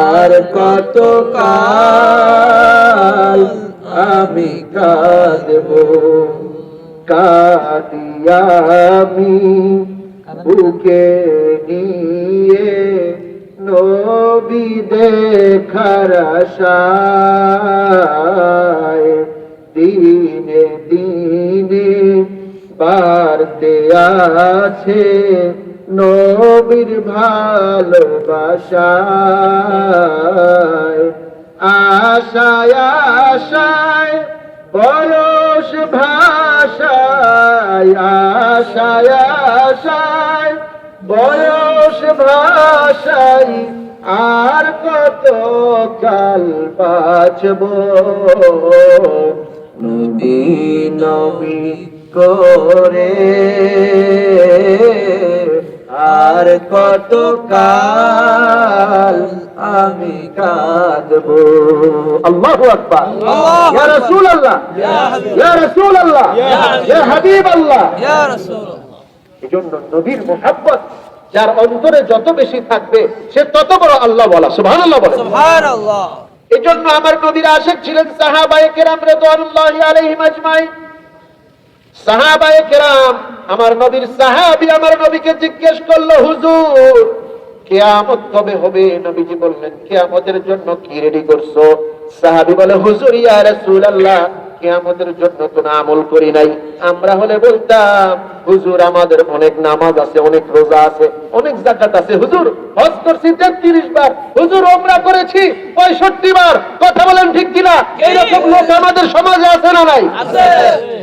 আর কত কাল আমি কাঁদব, কাঁদিয়া আমি বুকে নিয়ে নবী দেখার আশায়, দিনে দিনে বাড়তে আছে নবীর ভালোবাসায়, আশায় আশায় বয়স ভাষায়, আশায় আশায় বয়স ভাষায় আর কত কাল বাঁচব, নবী নবী করে আর কত কাল আমি কাঁদব। আল্লাহু আকবার। ইয়া রাসূলুল্লাহ, ইয়া রাসূলুল্লাহ, ইয়া হাবিবাল্লাহ, ইয়া রাসূলুল্লাহ। এজন্য নবীর মুহাব্বত যার অন্তরে যত বেশি থাকবে সে তত বড় আল্লাহ বলা। সুবহানাল্লাহ বলেন। সুবহানাল্লাহ। এজন্য আমার নবীর আশিক ছিলেন সাহাবায়ে কেরাম রাদিয়াল্লাহু আলাইহিম আজমাইন। সাহাবায়ে কেরাম, আমার নবীর সাহাবী আমার নবীকে জিজ্ঞেস করলো, হুজুর কিয়ামত কবে হবে? নবীজি বললেন, কিয়ামতের জন্য কি রেডি করছো? সাহাবী বলে, হুজুর ইয়া রাসূলুল্লাহ কিয়ামতের জন্য কোনো আমল করি নাই। আমরা হলে বলতাম, হুজুর আমাদের অনেক নামাজ আছে, অনেক রোজা আছে, অনেক যাকাত আছে, হুজুর হজ করছি 33 বার, হুজুর ওমরা করেছি 65 বার। কথা বলেন ঠিক কিনা? এইরকম লোক আমাদের সমাজে আছে না নাই? আছে।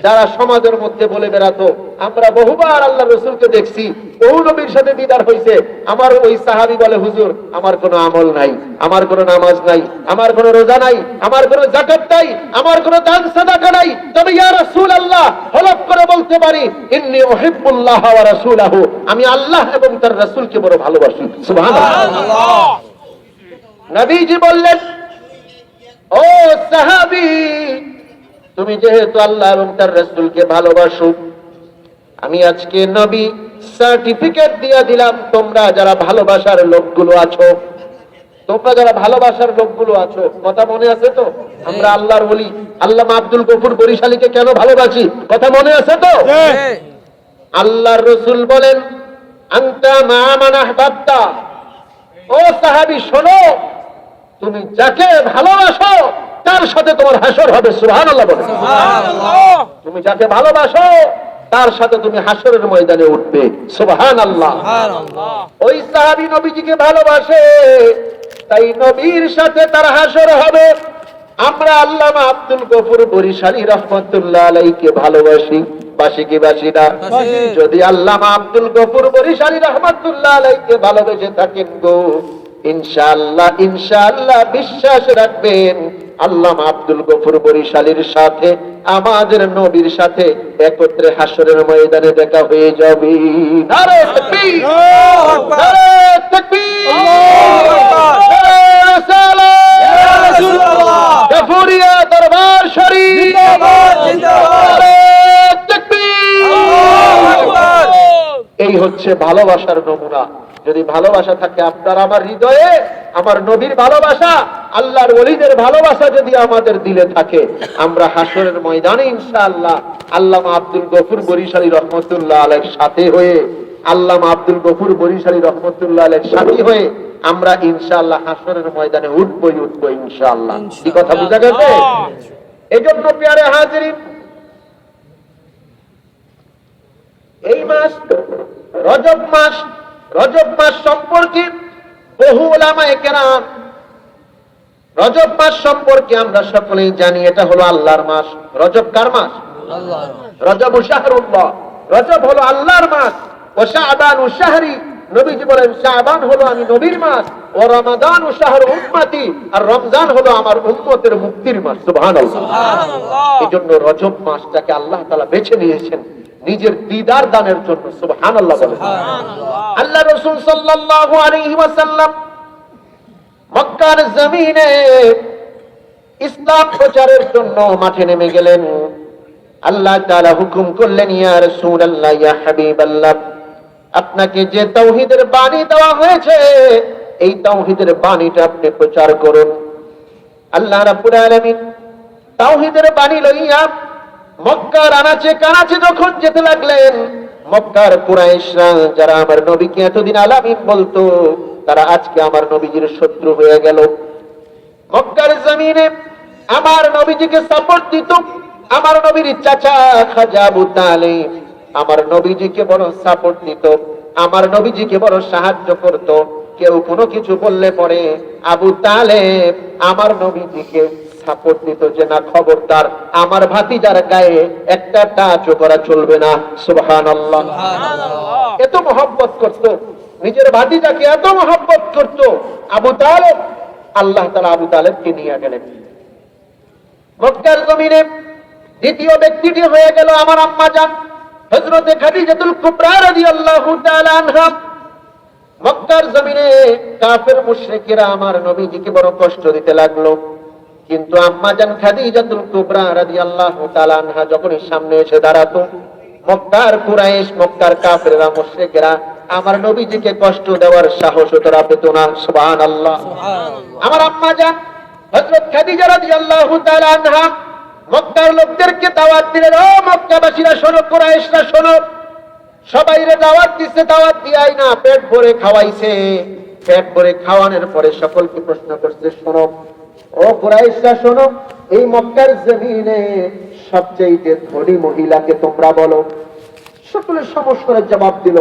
যারা সমাজের মধ্যে বলে বেড়াতো, আমরা বহুবার আল্লাহ রাসূলকে দেখছি, বহু নবীর সাথে দিদার হয়েছে। আমার ওই সাহাবী বলে, হুজুর আমার কোনো আমল নাই, আমার কোনো নামাজ নাই, আমার কোনো রোজা নাই, আমার কোনো যাকাত নাই, আমার কোনো দান সাদাকা নাই, তবে ইয়া রাসূলুল্লাহ হলফ করে বলতে পারি, ইন্নী উহিব্বুল্লাহ ওয়া রাসূলাহু, আমি আল্লাহ এবং তার রাসূলকে বড় ভালোবাসি। সুবহানাল্লাহ। নবীজি বললেন, ও সাহাবী তুমি যেহেতু আল্লাহ এবং তার রাসূলকে ভালোবাসো, আমি আজকে নবী সার্টিফিকেট দিয়ে দিলাম, তোমরা যারা ভালোবাসার লোকগুলো আছো, তোমরা যারা ভালোবাসার লোকগুলো আছো, কথা মনে আছে তো? আমরা আল্লাহর ওলি আল্লামা আব্দুল গফুর বরিশালীকে কেন ভালোবাসি? কথা মনে আছে তো? আল্লাহর রাসূল বলেন, আনতা মা মান আহবাবতা, ও সাহাবী শোনো, তুমি যাকে ভালোবাসো তার সাথে তোমার হাসর হবে। সুবহানাল্লাহ বলেন। সুবহানাল্লাহ। তুমি যাকে ভালোবাসো তার সাথে তুমি হাসরের ময়দানে উঠবে। সুবহানাল্লাহ। সুবহানাল্লাহ। ওই সাহাবী নবীজিকে ভালোবাসে, তাই নবীর সাথে তার হাসর হবে। আমরা আল্লামা আব্দুল গফুর বরিশালী রাহমাতুল্লাহ আলাইহিকে ভালোবাসি, বাসি কি বাসি না? বাসি। যদি আল্লামা আব্দুল গফুর বরিশালী রাহমাতুল্লাহ আলাইহিকে ভালোবেসে থাকেন গো, ইনশাআল্লাহ ইনশাআল্লাহ বিশ্বাস রাখবেন আল্লামা আব্দুল গফুর বরিশালীর সাথে আমাদের নবীর সাথে একত্রে হাসরের ময়দানে দেখা হয়ে যাবে। নারে তাকবীর! নারে তাকবীর! নারে রিসালাত! গফুরিয়া দরবার শরীফ! নারে তাকবীর! এই হচ্ছে ভালোবাসার নমুনা। যদি ভালোবাসা থাকে আপনার আমার হৃদয়ে, আমার নবীর ভালোবাসা, আল্লাহর ওলিদের ভালোবাসা যদি আমাদের দিলে থাকে, আমরা হাসরের ময়দানে ইনশাআল্লাহ আল্লামা আব্দুল গফুর বরিশালী রহমতুল্লাহ আলাইহির সাথে হয়ে, আল্লামা আব্দুল গফুর বরিশালী রহমতুল্লাহ আলাইহির সাথী হয়ে আমরা ইনশাআল্লাহ হাসরের ময়দানে উঠবই ইনশাআল্লাহ। কি কথা বুঝা গেছে? এজন্য প্রিয় হাজিরিন, এই মাস রজব মাস সম্পর্কে বহু উলামায়ে কেরাম, রজব মাস সম্পর্কে আমরা সকলেই জানি এটা হলো আল্লাহর মাস। রজব কার মাস? রজব শাহরুল্লাহ, রজব হলো আল্লাহর মাস। ও শাবান ও শাহরি, নবীজি বলেন শাবান হলো আমি নবীর মাস, ও রমাদান ও শাহরু উম্মতি, আর রমজান হলো আমার উম্মতের মুক্তির মাস। সুবহানাল্লাহ। এজন্য রজব মাসটাকে আল্লাহ তাআলা বেছে নিয়েছেন নিজের দিদার দানের জন্য। সুবহানাল্লাহ বলেন। আল্লাহ রাসূল সাল্লাল্লাহু আলাইহি ওয়াসাল্লাম মক্কার জমিনে ইসলাম প্রচারের জন্য মাঠে নেমে গেলেন। আল্লাহ তাআলা হুকুম করলেন, ইয়া রাসূলুল্লাহ, ইয়া হাবিবাল্লাহ, আপনাকে যে তাওহীদের বাণী দেওয়া হয়েছে এই তাওহীদের বাণীটা আপনি প্রচার করুন। আল্লাহ রাব্বুল আলামিন তাওহীদের বাণী লইয়া মক্কার আনাচে কানাচে যখন যেতে লাগলেন, মক্কার কুরাইশরা যারা আমার নবীকে এতদিন আলামিন বলতো, তারা আজকে আমার নবীজির শত্রু হয়ে গেল। মক্কার জমিনে আমার নবীজিকে সাপোর্ট দিত আমার নবীর চাচা খাজা আবু তালিব, আমার নবীজিকে বড় সাপোর্ট দিত, আমার নবীজিকে বড় সাহায্য করত। কেউ কোনো কিছু বললে পরে আবু তালেব আমার নবীজিকে সাপোর্ট দিত যে না, খবরদার আমার ভাতিজার গায়ে একটা টাচও করা চলবে না। সুবহানাল্লাহ। এত মহব্বত করত, নিজের ভাতিজাকে এত মহব্বত করত আবু তালেব। আল্লাহ তাআলা আবু তালেবকে নিয়ে গেলেন। মক্কার জমিনে দ্বিতীয় ব্যক্তিটি হয়ে গেল আমার আম্মা জান হযরতে খাদিজাতুল কুবরা রাদিয়াল্লাহু তাআলা আনহা। মক্কার জমিনে কাফের মুশরিকেরা আমার নবীজিকে বড় কষ্ট দিতে লাগলো, কিন্তু আম্মা জান খাদিজাতুল কুবরা রাদিয়াল্লাহু তাআলা আনহা যখন সামনে এসে দাঁড়াতো, মক্কার কুরাইশ, মক্কার কাফেররা, মুশরিকেরা আমার নবীজিকে কষ্ট দেওয়ার সাহস তারা পেত না। সুবহানাল্লাহ। আমার আম্মা জান হযরত খাদিজা রাদিয়াল্লাহু তাআলা আনহা মক্কার লোকদেরকে দাওয়াত দিলেন, ও মক্কাবাসীরা শোনো, কুরাইশরা শোনো। সবাইরে দাওয়াত দিচ্ছে, দাওয়াত দিয়াই না, পেট ভরে খাওয়াইছে। পেট ভরে খাওয়ানোর পরে সকলকে প্রশ্ন করছে, শোনো ও কুরাইশরা শোনো, এই মক্কার জমিনে সবচেয়ে ধনী মহিলাকে তোমরা বলো। সকলে সমস্যার জবাব দিল,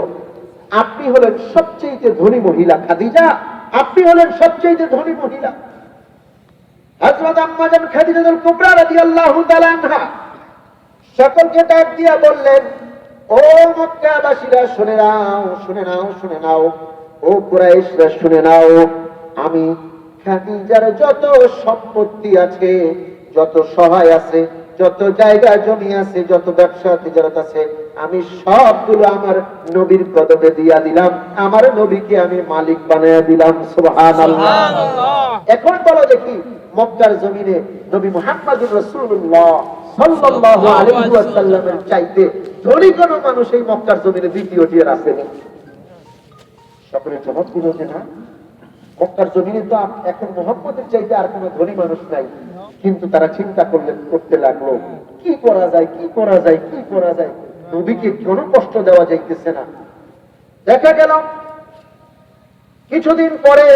আপনি হলেন সবচেয়ে ধনী মহিলা খাদিজা, আপনি হলেন সবচেয়ে ধনী মহিলা। হযরত আম্মা জান খাদিজাতুল কুবরা রাদিয়াল্লাহু তাআলা আনহা সকলকে ডাক দিয়া বললেন, ও মক্কাবাসীরা শুনে নাও, শুনে নাও, শুনে নাও, ও কুরাইশরা শুনে নাও, আমি খাদিজার যত সম্পত্তি আছে, যত সহায় আছে, যত জায়গা জমি আছে, যত ব্যবসা তিজারত আছে, আমি সবগুলো আমার নবীর কদমে দিয়া দিলাম, আমার নবীকে আমি মালিক বানায়া দিলাম। সুবহানাল্লাহ। এখন বলো দেখি, মক্কার জমিনে নবী মুহাম্মদুর রাসূলুল্লাহ সাল্লাল্লাহু আলাইহি ওয়াসাল্লামের চাইতে ধনী কোন মানুষ এই মক্কার জমিনে দ্বিতীয়টি আর আসেনি? সকলে জবাব দিল যে না, মক্কার জমিনে তো এখন মুহাম্মদের চাইতে আর কোনো ধনী মানুষ নাই। কিন্তু তারা চিন্তা করতে লাগলো, কি করা যায়, কি করা যায়, কি করা যায়, নবীকে কোনো কষ্ট দেওয়া যাইতেছে না। দেখা গেল কিছুদিন পরে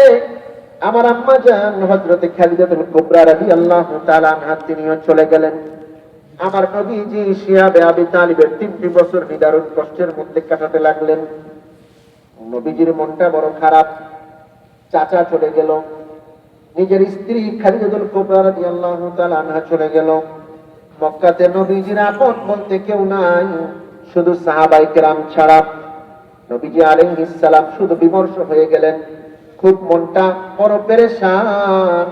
আমার আম্মা জান হযরতে খাদিজাতুল কুবরা রাদিয়াল্লাহু তাআলা আনহা তিনিও চলে গেলেন। আমার নবীজি শিয়াবে আবি তালিবের 3টি বছর নিদারুণ কষ্টের মধ্যে কাটাতে লাগলেন। নবীজির মনটা বড় খারাপ। চাচা চলে গেল, নিজের স্ত্রী খাদিজাতুল কুবরা রাদিয়াল্লাহু তাআলা আনহা চলে গেল। মক্কাতে নবীজির আপন বলতে কেউ নাই, শুধু সাহাবায়ে কেরাম ছাড়া। নবীজি আলাইহিস সালাম শুধু বিমর্ষ হয়ে গেলেন, খুব মনটা বড় পেরেশান।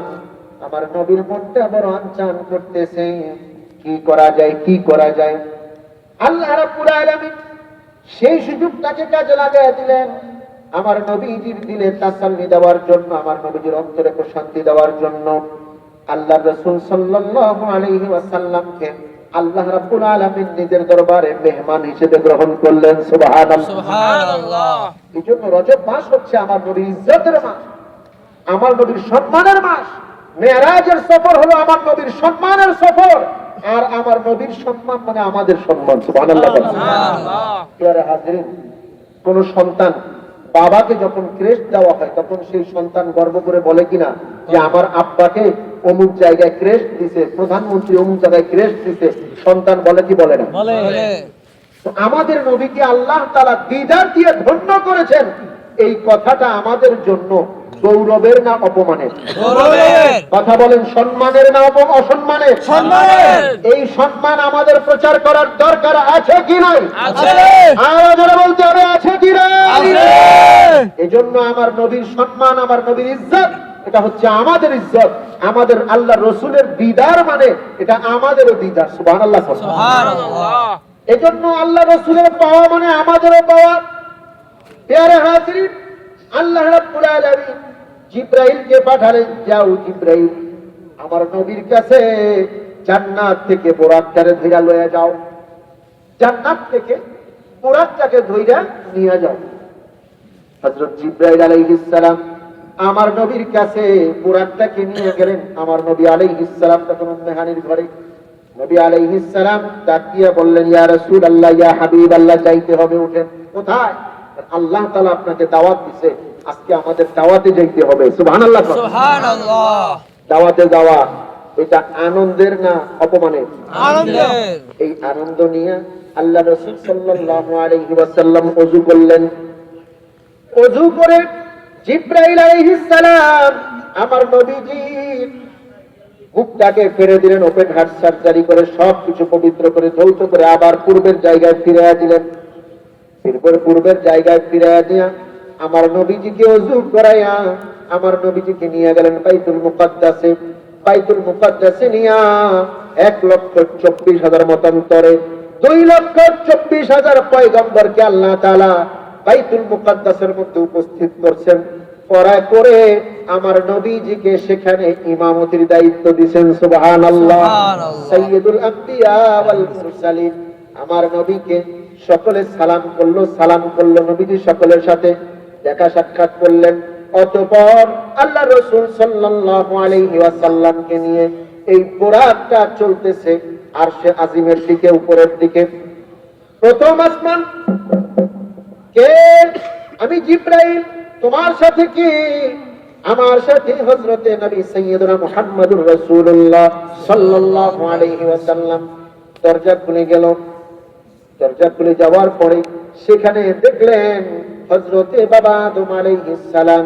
আমার নবীর মনটা বড় আনচান করতেছে, কি করা যায়, কি করা যায়। আল্লাহ রাব্বুল আলামিন সেই সুযোগটাকে কাজে লাগায় দিলেন আমার নবীজির দিলে তাসাল্লি দেওয়ার জন্য, আমার নবীজির অন্তরে প্রশান্তি দেওয়ার জন্য। আল্লাহ রাসূল সাল্লাল্লাহু আলাইহি ওয়াসাল্লামকে আল্লাহ রাব্বুল আলামিন নিজের দরবারে মেহমান হিসেবে গ্রহণ করলেন। সুবহানাল্লাহ, সুবহানাল্লাহ। এইজন্য রজব মাস হচ্ছে আমার নবীর ইজ্জতের মাস, আমার নবীর সম্মানের মাস। মেরাজের সফর হলো আমার নবীর সম্মানের সফর, আর আমার নবীর সম্মান মানে আমাদের সম্মান। সুবহানাল্লাহ। প্রিয় হাজিরিন, কোন সন্তান বাবাকে যখন ক্রেস্ট দেওয়া হয় তখন সেই সন্তান গর্ব করে বলে কিনা যে আমার আব্বাকে অমুক জায়গায় ক্রেস্ট দিছে, প্রধানমন্ত্রী অমুক জায়গায় ক্রেস্ট দিছে? সন্তান বলে কি বলে না? বলে। তো আমাদের নবীকে আল্লাহ তাআলা দিদার দিয়ে ধন্য করেছেন, এই কথাটা আমাদের জন্য গৌরবের না অপমানের? গৌরবের। কথা বলেন, সম্মানের না অসম্মানের? সম্মানের। এই সম্মান আমাদের প্রচার করার দরকার আছে কি নাই? আছে। আরো জোরে বলতে হবে, আছে কি নাই? আছে। এজন্য আমার নবীর সম্মান, আমার নবীর ইজ্জত, এটা হচ্ছে আমাদের ইজ্জত। আমাদের আল্লাহ রসুলের দিদার মানে এটা আমাদেরও দিদার। সুবহানাল্লাহ। সুবহানাল্লাহ। এজন্য আল্লাহ রসুলের পাওয়া মানে আমাদেরও পাওয়া। প্রিয় হাজিরিন, আল্লাহ রাব্বুল আলামিন জিবরাইলকে পাঠালেন, যাও জিবরাইল আমার নবীর কাছে জান্নাত থেকে বোরাকটারে ধইরা লয়ে যাও, জান্নাত থেকে বোরাকটাকে ধইরা নিয়ে যাও। হযরত জিবরাইল আলাইহিস সালাম আমার নবীর কাছে বোরাকটাকে নিয়ে গেলেন। আমার নবী আলাইহিস সালাম তখন উম্মে হানির ঘরে। নবী আলাইহিস সালাম তাকিয়ে বললেন, ইয়া রাসূলুল্লাহ, ইয়া হাবিবাল্লাহ, যাইতে হবে, উঠেন। কোথায়? আল্লাহ তাআলা আপনাকে দাওয়াত দিয়েছে, আজকে আমাদের দাওয়াতে যাইতে হবে। সুবহানাল্লাহ। সুবহানাল্লাহ। দাওয়াতে যাওয়া এটা আনন্দের না অপমানের? আনন্দের। এই আনন্দ নিয়ে আল্লাহ রাসূল সাল্লাল্লাহু আলাইহি ওয়াসাল্লাম ওযু করলেন। ওযু করে জিবরাইল আলাইহিস সালাম আমার নবীজির বুকটাকে ফিরে দিলেন, ওপেন হার্ট সার্জারি করে সবকিছু পবিত্র করে ধৌত করে আবার পূর্বের জায়গায় ফিরিয়ে দিলেন। পূর্বের জায়গায় ফিরিয়ে দিয়া আমার নবীজিকে ওযু করাইয়া আমার নবীজিকে নিয়ে গেলেন বাইতুল মুকাদ্দাসে। বাইতুল মুকাদ্দাসে নিয়া 1,24,000 মতান্তরে 2,24,000 পয়গম্বরকে আল্লাহ তাআলা বাইতুল মুকাদ্দাসের মধ্যে উপস্থিত করছেন। পড়ায় করে আমার নবীজিকে সেখানে ইমামতির দায়িত্ব দিয়েছেন। সুবহানাল্লাহ। সাইয়্যিদুল আম্বিয়া ওয়াল মুরসালিন আমার নবীকে সকলে সালাম করলো। নবীজি সকলের সাথে দেখা সাক্ষাৎ করলেন। অতঃপর আল্লাহ রাসূল সাল্লাল্লাহু আলাইহি ওয়াসাল্লামকে নিয়ে এই বুরাকটা চলতেছে আরশে আজিমের দিকে, উপরের দিকে। প্রথম আসমান কে? আমি জিবরাইল। তোমার সাথে কি? আমার সাথে হযরতে নবী সাইয়্যিদুনা মুহাম্মদুর রাসূলুল্লাহ সাল্লাল্লাহু আলাইহি ওয়াসাল্লাম। দরজা খুলে গেল। দরজা খুলে যাওয়ার পরে সেখানে দেখলেন হযরতে বাবা আদম আলাইহিস সালাম।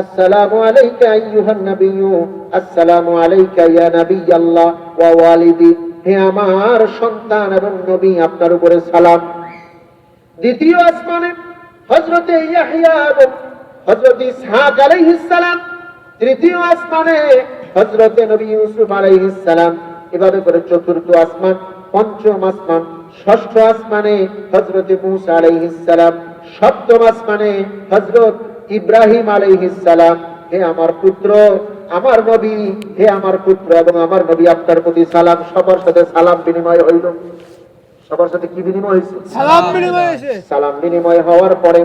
আসসালামু আলাইকা আইয়ুহান নাবিয়্যু, আসসালামু আলাইকা ইয়া নাবিয়াল্লাহ ওয়া ওয়ালিদি। হে আমার সন্তান এবং নবী, আপনার উপরে সালাম। দ্বিতীয় আসমানে হযরতে ইয়াহইয়া এবং হযরতে ইসহাক আলাইহিস সালাম। তৃতীয় আসমানে হযরতে নবী ইউসুফ আলাইহিস সালাম। এভাবে করে চতুর্থ আসমান, পঞ্চম আসমান, ষষ্ঠ আসমানে হযরতে মূসা আলাইহিস সালাম, সপ্তম আসমানে হযরত ইব্রাহিম আলাইহিস সালাম। হে আমার পুত্র, আমার নবী, হে আমার পুত্র এবং আমার নবী, আপনার প্রতি সালাম। সবার সাথে সালাম বিনিময় হইল। সবার সাথে কি বিনিময় হয়েছে? সালাম বিনিময় হয়েছে। সালাম বিনিময় হওয়ার পরে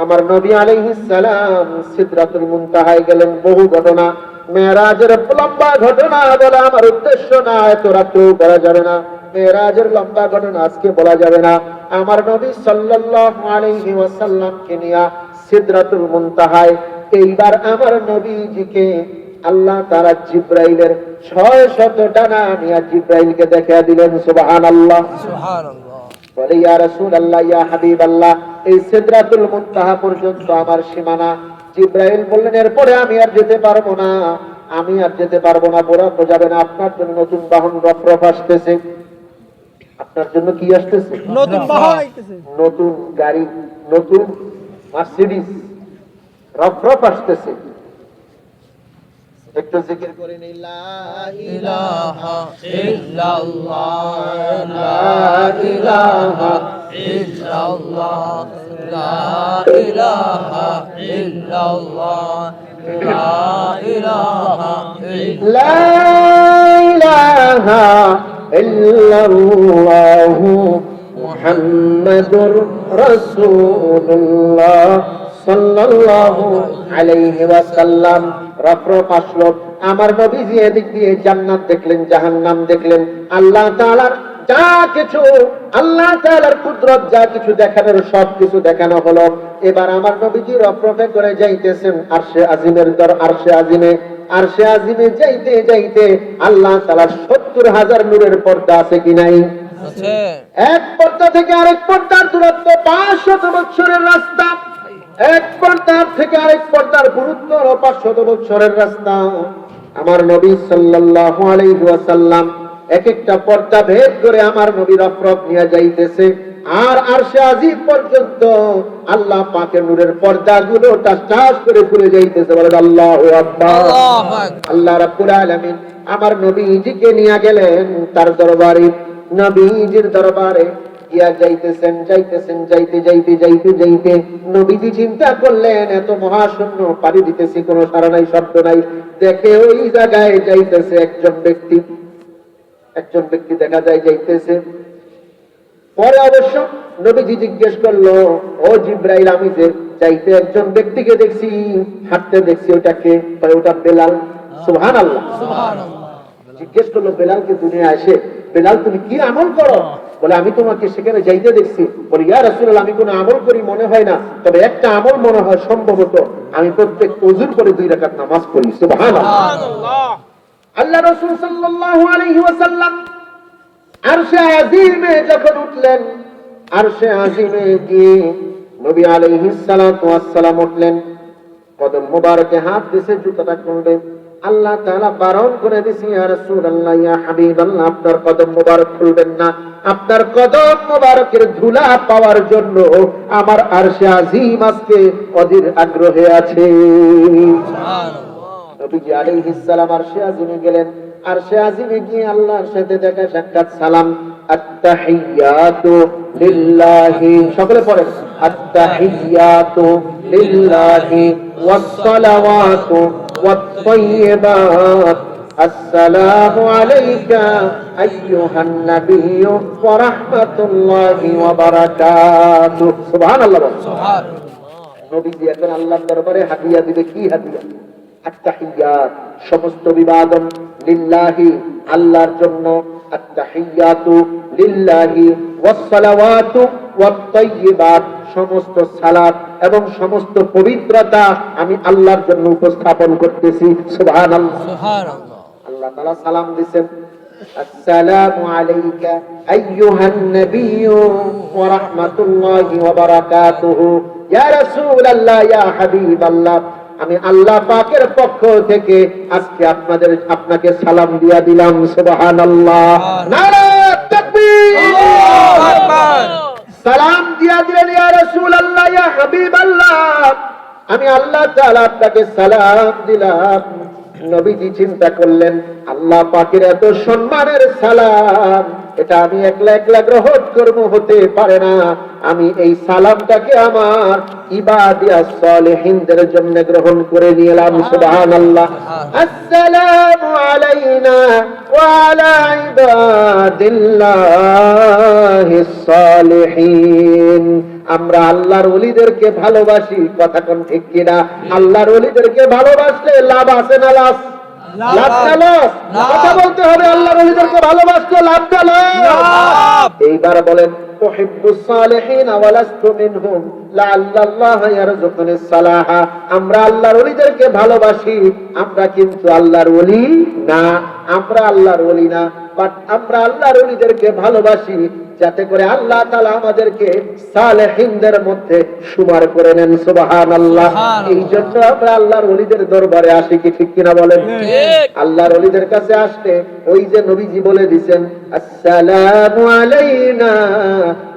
আমার নবী আলাইহিস সালাম সিদরাতুল মুনতাহায় গেলেন। বহু ঘটনা, মেরাজের লম্বা ঘটনা বলা আমার উদ্দেশ্য না, এত রাত্রেও বলা যাবে না। মেরাজের লম্বা ঘটনা আজকে বলা যাবে না। আমার নবী সাল্লাল্লাহু আলাইহি ওয়াসাল্লামকে নিয়ে সিদরাতুল মুনতাহায় এইবার আমার নবীজিকে আল্লাহ তাআলা জিবরাইলের 600 ডানা নিয়ে জিবরাইলকে দেখিয়ে দিলেন। সুবহানাল্লাহ। সুবহানাল্লাহ। বলে, ইয়া রাসূলুল্লাহ, ইয়া হাবিবাল্লাহ, এই সিদরাতুল মুনতাহা পর্যন্ত আমার সীমানা। জিবরাইল বললেন, এরপরে আমি আর যেতে পারবো না, আমি আর যেতে পারবো না, বোরাক যাবে না। আপনার জন্য নতুন বাহন রফরফ আসতেছে। আপনার জন্য কি আসতেছে? নতুন বাহন আইতেছে। নতুন গাড়ি, নতুন মার্সিডিজ রফরফ আসতেছে। একটু জিকির করে নিন, লা ইলাহা ইল্লাল্লাহ লা ইলাহা ইল্লাল্লাহ লা ইলাহা ইল্লাল্লাহ লা ইলাহা লা ইলাহা ইল্লাল্লাহু মুহাম্মাদুর রাসূলুল্লাহ সাল্লাল্লাহু আলাইহি ওয়াসাল্লাম। রফরফ আসলো, আমার নবীজি এদিক দিয়ে জান্নাত দেখলেন, জাহান্নাম দেখলেন, আল্লাহ তাআলার যা কিছু, আল্লাহ তাআলার কুদরত যা কিছু দেখানোর সব কিছু দেখানো হলো। এবার আমার নবীজি রফরফে করে যাইতেছেন আরশে আজিমের আরশে আজিমে যাইতে যাইতে আল্লাহ তাআলার ৭০,০০০ নূরের পর্দা আছে কি নাই? আছে। এক পর্দা থেকে আরেক পর্দার দূরত্ব ৫০০ বছরের রাস্তা, এক পর্দার থেকে আরেক পর্দার গুরুত্ব ৫০০ বছরের রাস্তা। আমার নবী সাল্লাল্লাহু আলাইহি ওয়াসাল্লাম এক একটা পর্দা ভেদ করে আমার নবী রফরফ নিয়ে যাইতেছে, আর আরশে আজিম পর্যন্ত আল্লাহ পাকের নূরের পর্দাগুলো টাস টাস করে খুলে যাইতেছে। বলেন আল্লাহু আকবার। আল্লাহু আকবার। আল্লাহ রাব্বুল আলামিন আমার নবীজিকে নিয়ে গেলেন তার দরবারে। নবীজির দরবারে গিয়া যাইতেছেন, যাইতে নবীজি চিন্তা করলেন এত মহাশূন্য পাড়ি দিতেছি, কোনো সাড়া নাই, শব্দ নাই। দেখে ওই জায়গায় যাইতেছে একজন ব্যক্তি দেখা যায় যাইতেছে। পরে অবশ্য নবীজি জিজ্ঞেস করলো, ও জিব্রাইল, আমি যে যাইতে একজন ব্যক্তিকে দেখছি, হাঁটতে দেখছি, ওটাকে? ওটা বেলাল। সুবহানাল্লাহ। সুবহানাল্লাহ। জিজ্ঞেস করলো, বেলালকে দুনিয়া আসে, বেলাল তুমি কি আমল করো? বলে, আমি তোমাকে সেখানে যাইতে দেখছি। বলে, ইয়া রাসূলুল্লাহ, আমি কোনো আমল করি মনে হয় না, তবে একটা আমল মনে হয় সম্ভবত, আমি প্রত্যেক ওযুর করে 2 রাকাত নামাজ পড়ি। সুবহানাল্লাহ। আল্লাহ রাসূল সাল্লাল্লাহু আলাইহি ওয়াসাল্লাম আরশে আজিমে যখন উঠলেন, আরশে আজিমে গিয়ে নবী আলাইহিস সালাতু ওয়াস সালাম উঠলেন, কদম মোবারকে হাত দিয়েছে জুতাটা খুলবে। আল্লাহ তাআলা বারণ করে দিয়েছে, ইয়া রাসূলুল্লাহ, ইয়া হাবিবাল্লাহ, আপনার কদম মোবারক খুলবেন না। আপনার কদম মোবারকের ধুলা পাওয়ার জন্য আমার আরশে আজিম আজকে অধীর আগ্রহে আছে। নবীজি আলাইহিস সালাম আরশে আজিমে গেলেন। আরশে আজিমে গিয়ে আল্লাহর সাথে দেখা সাক্ষাৎ, সালাম। আত্তাহিয়াতু লিল্লাহি, সকলে পড়েন, আত্তাহিয়াতু লিল্লাহি ওয়াস সালাওয়াতু ওয়াত তাইয়্যিবাত, আসসালামু আলাইকা আইয়ুহান নাবিয়্যু ওয়া রাহমাতুল্লাহি ওয়া বারাকাতুহু। সুবহানাল্লাহ। সুবহানাল্লাহ। নবীজি এখন আল্লাহর দরবারে হাদিয়া দিবে। কি হাদিয়া? আত্তাহিয়াত, সমস্ত বিবাদন, লিল্লাহি, আল্লাহর জন্য। আত্তাহিয়াতু লিল্লাহি ওয়াস সালাওয়াতু ওয়াত তাইয়্যিবাত, সমস্ত সালাত এবং সমস্ত পবিত্রতা আমি আল্লাহর জন্য উপস্থাপন করতেছি। সুবহানাল্লাহ। সুবহানাল্লাহ। আল্লাহ তাআলা সালাম দিবেন, আসসালামু আলাইকা আইয়ুহান নাবিয়্যু ওয়া রাহমাতুল্লাহি ওয়া বারাকাতুহু। ইয়া রাসূলুল্লাহ, ইয়া হাবিবাল্লাহ, আমি আল্লাহ পাকের পক্ষ থেকে আজকে আপনাকে সালাম দিয়া দিলাম। সুবহানাল্লাহ। নারে তাকবীর। আল্লাহু আকবার। সালাম দিয়া দিলেন, ইয়া রাসূলুল্লাহ, ইয়া হাবিবাল্লাহ, আমি আল্লাহ তাআলা আপনাকে সালাম দিলাম। নবীজি চিন্তা করলেন, আল্লাহ পাকের এত সম্মানের সালাম, এটা আমি একলা একলা গ্রহণ করব, হতে পারে না। আমি এই সালামটাকে আমার ইবাদিয়াস সালিহিনদের জন্য গ্রহণ করে নিলাম। সুবহানাল্লাহ। আসসালামু আলাইনা ওয়া আলা ইবাদিল্লাহিস সালিহিন। আমরা আল্লাহর ওলিদেরকে ভালোবাসি, কথা কোন ঠিক কিনা? আল্লাহর ওলিদেরকে ভালোবাসলে লাভ আছে না লস? লাভ না লস? কথা বলতে হবে, আল্লাহর ওলিদেরকে ভালোবাসলে লাভ না লস? এইবার বলেন, উহিব্বুস সালিহিন ওয়া লাস্তু মিনহুম লাআল্লাল্লাহ ইয়ারযুকুনিস সালাহা। আমরা আল্লাহর ওলিদেরকে ভালোবাসি, আমরা কিন্তু আল্লাহর ওলি না। আমরা আল্লাহর ওলি না, বাট আমরা আল্লাহর ওলিদেরকে ভালোবাসি, যাতে করে আল্লাহ তাআলা আমাদেরকে সালেহিনদের মধ্যে সুমার করে নেন। সুবহানাল্লাহ। এই জন্য আমরা আল্লাহর ওলিদের দরবারে আসি, কি ঠিক কিনা বলেন? আল্লাহর ওলিদের কাছে আসতে ওই যে নবীজি বলে দিয়েছেন, আসসালামু আলাইনা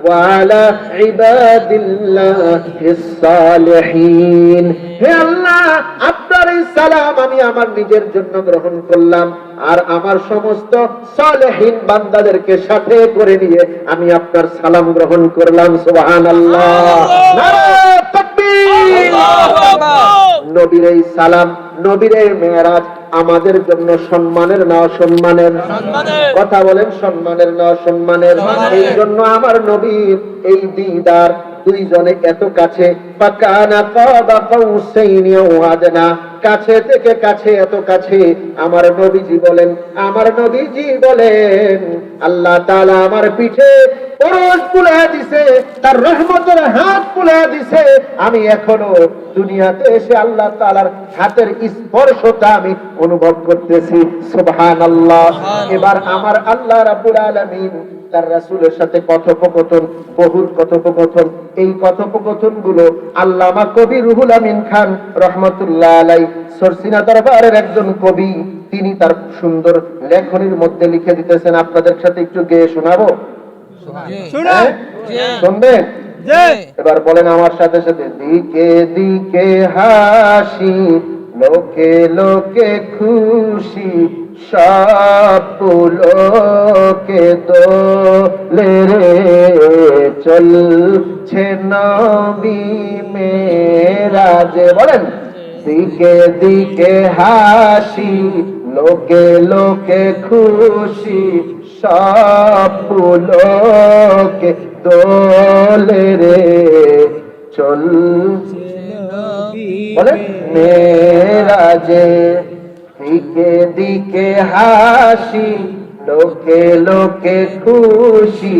ওয়া আলা ইবাদিল্লাহিস সালিহিন। হে আল্লাহ, আপনার এই সালাম আমি আমার নিজের জন্য গ্রহণ করলাম, আর আমার সমস্ত সালেহীন বান্দাদেরকে সাথে করে নিয়ে আমি আপনার সালাম গ্রহণ করলাম। সুবহানাল্লাহ, নারে তাকবীর। আল্লাহু আকবার। নবীর এই সালাম, নবীর এই মেরাজ আমাদের জন্য সম্মানের না অসম্মানের? কথা বলেন, সম্মানের না অসম্মানের? এই জন্য আমার নবীর এই দিদার দুইজনে এত কাছে, ফাকানা কাবা কাউসাইনি আও আদনা, কাছে থেকে কাছে, এত কাছে। আমার নবীজি বলেন, আমার নবীজি বলেন, আল্লাহ তাআলা আমার পিঠে পরশ বুলায় দিছে, তার রহমতের হাত বুলায় দিছে। আমি এখনো দুনিয়াতে এসে আল্লাহ তাআলার হাতের স্পর্শটা আমি অনুভব করতেছি। সুবহানাল্লাহ। এবার আমার আল্লাহ রাব্বুল আলামিন তার রাসূলের সাথে কথোপকথন, বহুল কথোপকথন। এই কথোপকথন গুলো আল্লামা কবি রুহুল আমিন খান রহমতুল্লাহ আলাইহি, সরসিনা দরবারের একজন কবি, তিনি তার সুন্দর লেখনীর মধ্যে লিখে দিতেছেন। আপনাদের সাথে একটু গেয়ে শোনাবো, শুনুন। শুনবেন? জি। এবার বলেন আমার সাথে সাথে, দিকে দিকে হাসি, লোকে লোকে খুশি, সব লোকে দোলে রে, চলছে নবী মেরাজে। বলেন, দিকে দিকে হাসি, লোকে লোকে খুশি, সব লোকে দোলে রে, চলছে বলেন মেরাজে। দিকে দিকে হাসি, লোকে লোকে খুশি,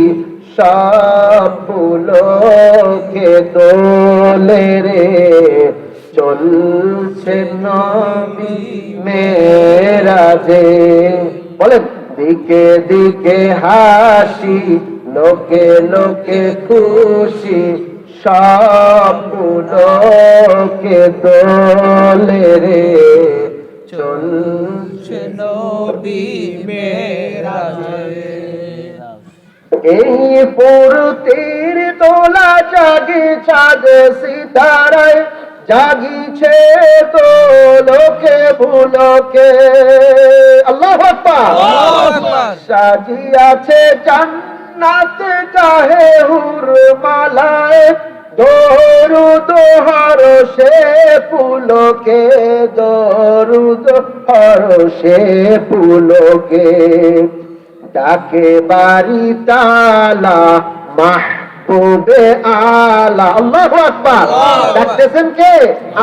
সব লোকে দোলে রে, চলছে নবী মেরাজে। বলেন, দিকে দিকে হাসি, লোকে লোকে খুশি, সব লোকে দোলে রে, চলছে নবী মেরাজে। এই ফুরতির তোলা জাগে চাঁদ সিতারায়, জাগিছে তো লোকে ভুলোকে। আল্লাহু আকবার। আল্লাহু আকবার। সাজিয়াছে জান্নাত কাহে হুর মালায়, দরুদ হরষে পুলকে, দরুদ হরষে পুলকে, ডাকে বাড়ি তালা মাহবুবে আলা। আল্লাহু আকবার। ডাকতেছেন কে?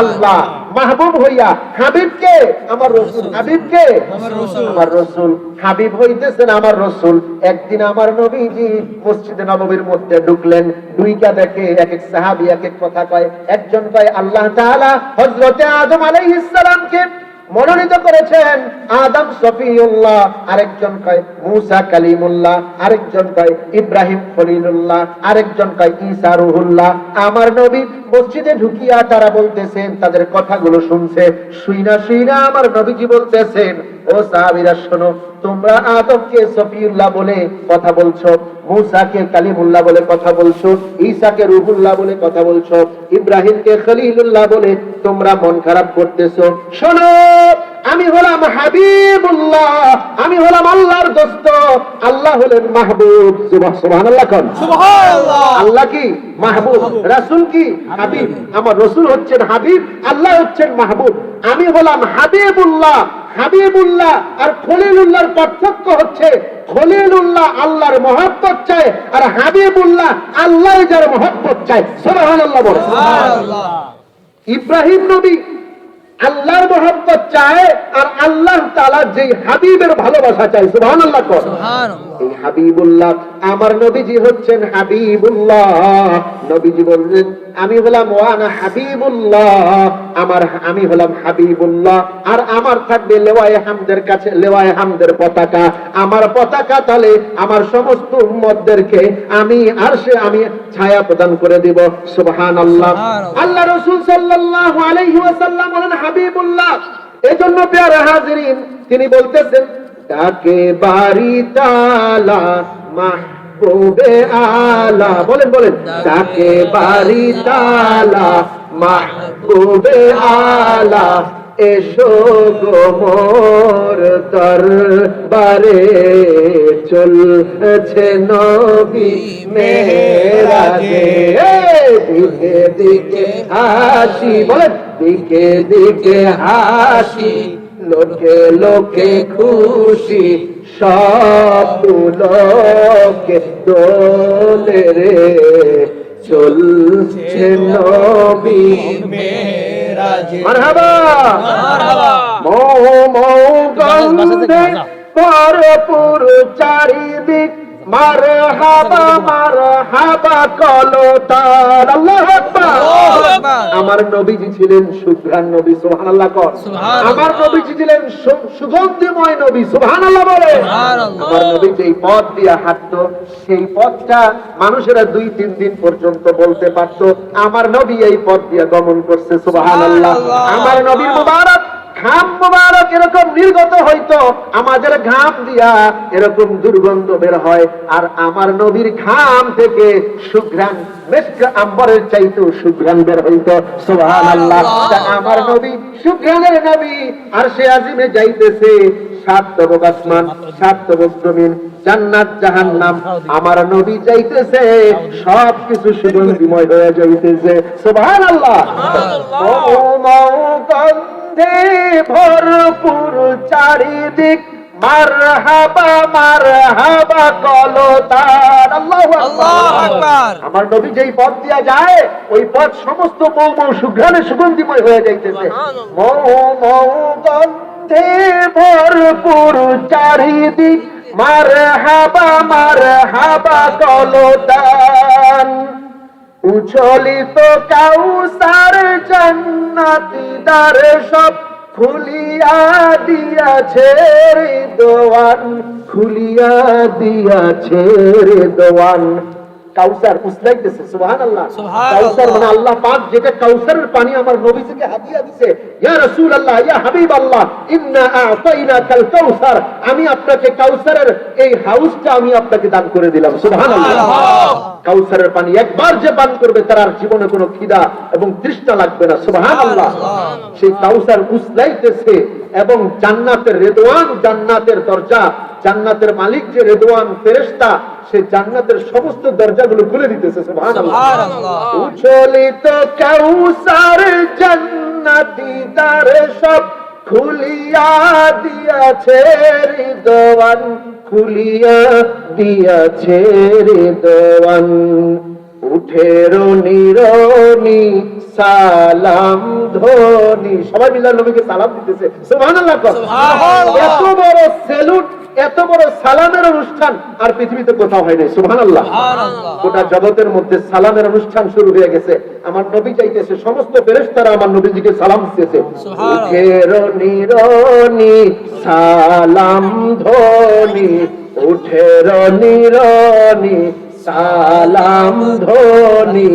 আল্লাহ। মাহবুব হইয়া হাবিব কে? আমার রাসূল। হাবিব কে? আমার রাসূল। হাবিব হইতেছেন আমার রাসূল। একদিন আমার নবীজি মসজিদে নববীর মধ্যে ঢুকলেন, ঢুইকা দেখে এক এক সাহাবী এক এক কথা কয়। একজন কয় আল্লাহ তাআলা হযরতে আদম আলাইহিস সালামকে মনোনীত করেছেন আদম সফিউল্লাহ, আরেকজন কয় মুসা কালিমুল্লাহ, আরেকজন কয় ইব্রাহিম খলিলুল্লাহ, আরেকজন কয় ঈসা রুহুল্লাহ। আমার নবী মসজিদে ঢুকিয়া তারা বলতেছেন, তাদের কথাগুলো শুনছে, শুইনা আমার নবীজি বলতেছেন, ও সাহাবীরা শোনো, তোমরা আদমকে সফিউল্লাহ বলে কথা বলছো, মুসাকে কালিমুল্লাহ বলে কথা বলছো, ঈসাকে রুহুল্লাহ বলে কথা বলছো, ইব্রাহিমকে খলিলুল্লাহ বলে তোমরা মন খারাপ করতেছো। শোনো, আমি হলাম হাবিবুল্লাহ, আমি হলাম আল্লাহর দোস্ত, আল্লাহ হলেন মাহবুব। সুবহানাল্লাহ কোন? সুবহানাল্লাহ। আল্লাহ কি মাহবুব, রাসূল কি হাবিব। আমার রাসূল হচ্ছেন হাবিব, আল্লাহ হচ্ছেন মাহবুব। আমি হলাম হাবিবুল্লাহ। হাবিবুল্লাহ আর খলিলুল্লাহর পার্থক্য হচ্ছে, খলিলুল্লাহ আল্লাহর মহব্বত চায়, আর হাবিবুল্লাহ আল্লাহ যার মহব্বত চায়। সুবহানাল্লাহ বলেন। সুবহানাল্লাহ। ইব্রাহিম নবী আল্লাহর মহব্বত চায়, আর আল্লাহ তাআলা যে হাবিবের ভালোবাসা চায়। সুবহানাল্লাহ কর। সুবহানাল্লাহ। এই হাবিবুল্লাহ আমার নবীজি হচ্ছেন হাবিবুল্লাহ। নবীজি বললেন, আমি হলাম ওয়ানা হাবিবুল্লাহ, আমি হলাম হাবিবুল্লাহ, আর আমার থাকবে লেওয়ায়ে হামদের কাছে, লেওয়ায়ে হামদের পতাকা। আমার পতাকা তলে আমার সমস্ত উম্মতদেরকে আমি আরশে আমি ছায়া প্রদান করে দিব। সুবহানাল্লাহ। আল্লাহ রাসূল সাল্লাল্লাহু আলাইহি ওয়াসাল্লাম বলেন হাবিবুল্লাহ। এজন্য প্রিয় হাজিরিন, তিনি বলতেছেন, ডাকে বাড়ি তালা মাহবুবে আলা, বলেন বলেন, ডাকে বাড়ি তালা মাহবুবে আলা, এসো গো মোর দরবারে, চলছে নবী মেরাজে, দিকে দিকে হাসি, বলেন দিকে দিকে হাসি, লোকে লোকে খুশি, সব লোকে দোলে রে, চলছে নবী মেরাজে। মারহাবা মৌ মৌ গন্ধে ভরপুর চারিদিক, মারহাবা কলতার, আল্লাহু আকবার। আল্লাহু আকবার। আমার নবীজি ছিলেন সুঘ্রাণ নবী, সুবহানাল্লাহ কর। সুবহানাল্লাহ। আমার নবীজি ছিলেন সুগন্ধিময় নবী, সুবহানাল্লাহ বলে। সুবহানাল্লাহ। আমার নবী যেই পথ দিয়ে হাঁটতো, সেই পথটা মানুষেরা 2-3 দিন পর্যন্ত বলতে পারতো আমার নবী এই পথ দিয়ে গমন করছে, সুবহানাল্লাহ। সুবহানাল্লাহ। আমার নবীর মুবারক ঘাম মুবারক এরকম নির্গত হইতো, আমাদের ঘাম দিয়া এরকম দুর্গন্ধ বের হয়, আর আমার নবীর ঘাম থেকে সুঘ্রাণ মিস্ক আম্বরের চাইতো সুঘ্রাণ বের হইতো, সুবহানাল্লাহ। তা আমার নবী সুঘ্রাণের নবী, আর সে আজিমে যাইতেছে, 7 তবক আসমান, 7 তবক জমিন, জান্নাত জাহান্নাম, আমার নবী যাইতেছে, সবকিছু সুগন্ধিময় হয়ে যাইতেছে, সুবহানাল্লাহ। গন্ধে ভরপুর চারিদিক, মারহাবা কলতার, আল্লাহু আকবার। আমার নবী যেই পথ দিয়া যায়, ওই পথ সমস্ত মৌ মৌ সুঘ্রাণে সুগন্ধিময় হয়ে যাইতেছে। মৌ মৌ গন্ধে ভরপুর চারিদিক, মারহাবা কলতান, উছলিত কাউসার জান্নাতি দ্বার সব খুলিয়া দিয়াছে রে দোয়ান, খুলিয়া দিয়াছে রে দোয়ান। কাউসার উছলাইতেছে, সুবহানাল্লাহ। কাউসার মানে আল্লাহ পাক যেটা কাউসারের পানি আমার নবীজিকে হাদিয়া দিয়েছে, ইয়া রাসূলুল্লাহ, ইয়া হাবিবাল্লাহ, ইন্না আ'তাইনাকাল কাউসার, আমি আপনাকে কাউসারের এই হাউসটা আমি আপনাকে দান করে দিলাম, সুবহানাল্লাহ। কাউসারের পানি একবার যে পান করবে তার আর জীবনে কোনো খিদা এবং তৃষ্ণা লাগবে না, সুবহানাল্লাহ। সেই কাউসার উছলাইতেছে এবং জান্নাতের রেদওয়ান, জান্নাতের দরজা, জান্নাতের মালিক যে রেদওয়ান ফেরেশতা, সে জান্নাতের সমস্ত দরজাগুলো খুলে দিতেছে, সুবহানাল্লাহ। উছলিত কাউসার জান্নাতি দ্বার সব খুলিয়া দিয়াছে রিদওয়ান, খুলিয়া দিয়াছে রিদওয়ান, উঠের নিরনি সালাম ধ্বনি, সবাই মিলে নবীকে সালাম দিতেছে, সুবহানাল্লাহ। এত বড় সেলুট, এত বড় সালামের অনুষ্ঠান আর পৃথিবীতে কোথাও হয় নাই, সুবহানাল্লাহ। গোটা জগতের মধ্যে সালামের অনুষ্ঠান শুরু হয়ে গেছে, আমার নবী চাইতেছে, সমস্ত ফেরেশতারা আমার নবীজিকে সালাম দিতেছে। উঠের নিরনি সালাম ধ্বনি, উঠের নিরনি সালাম ধ্বনি,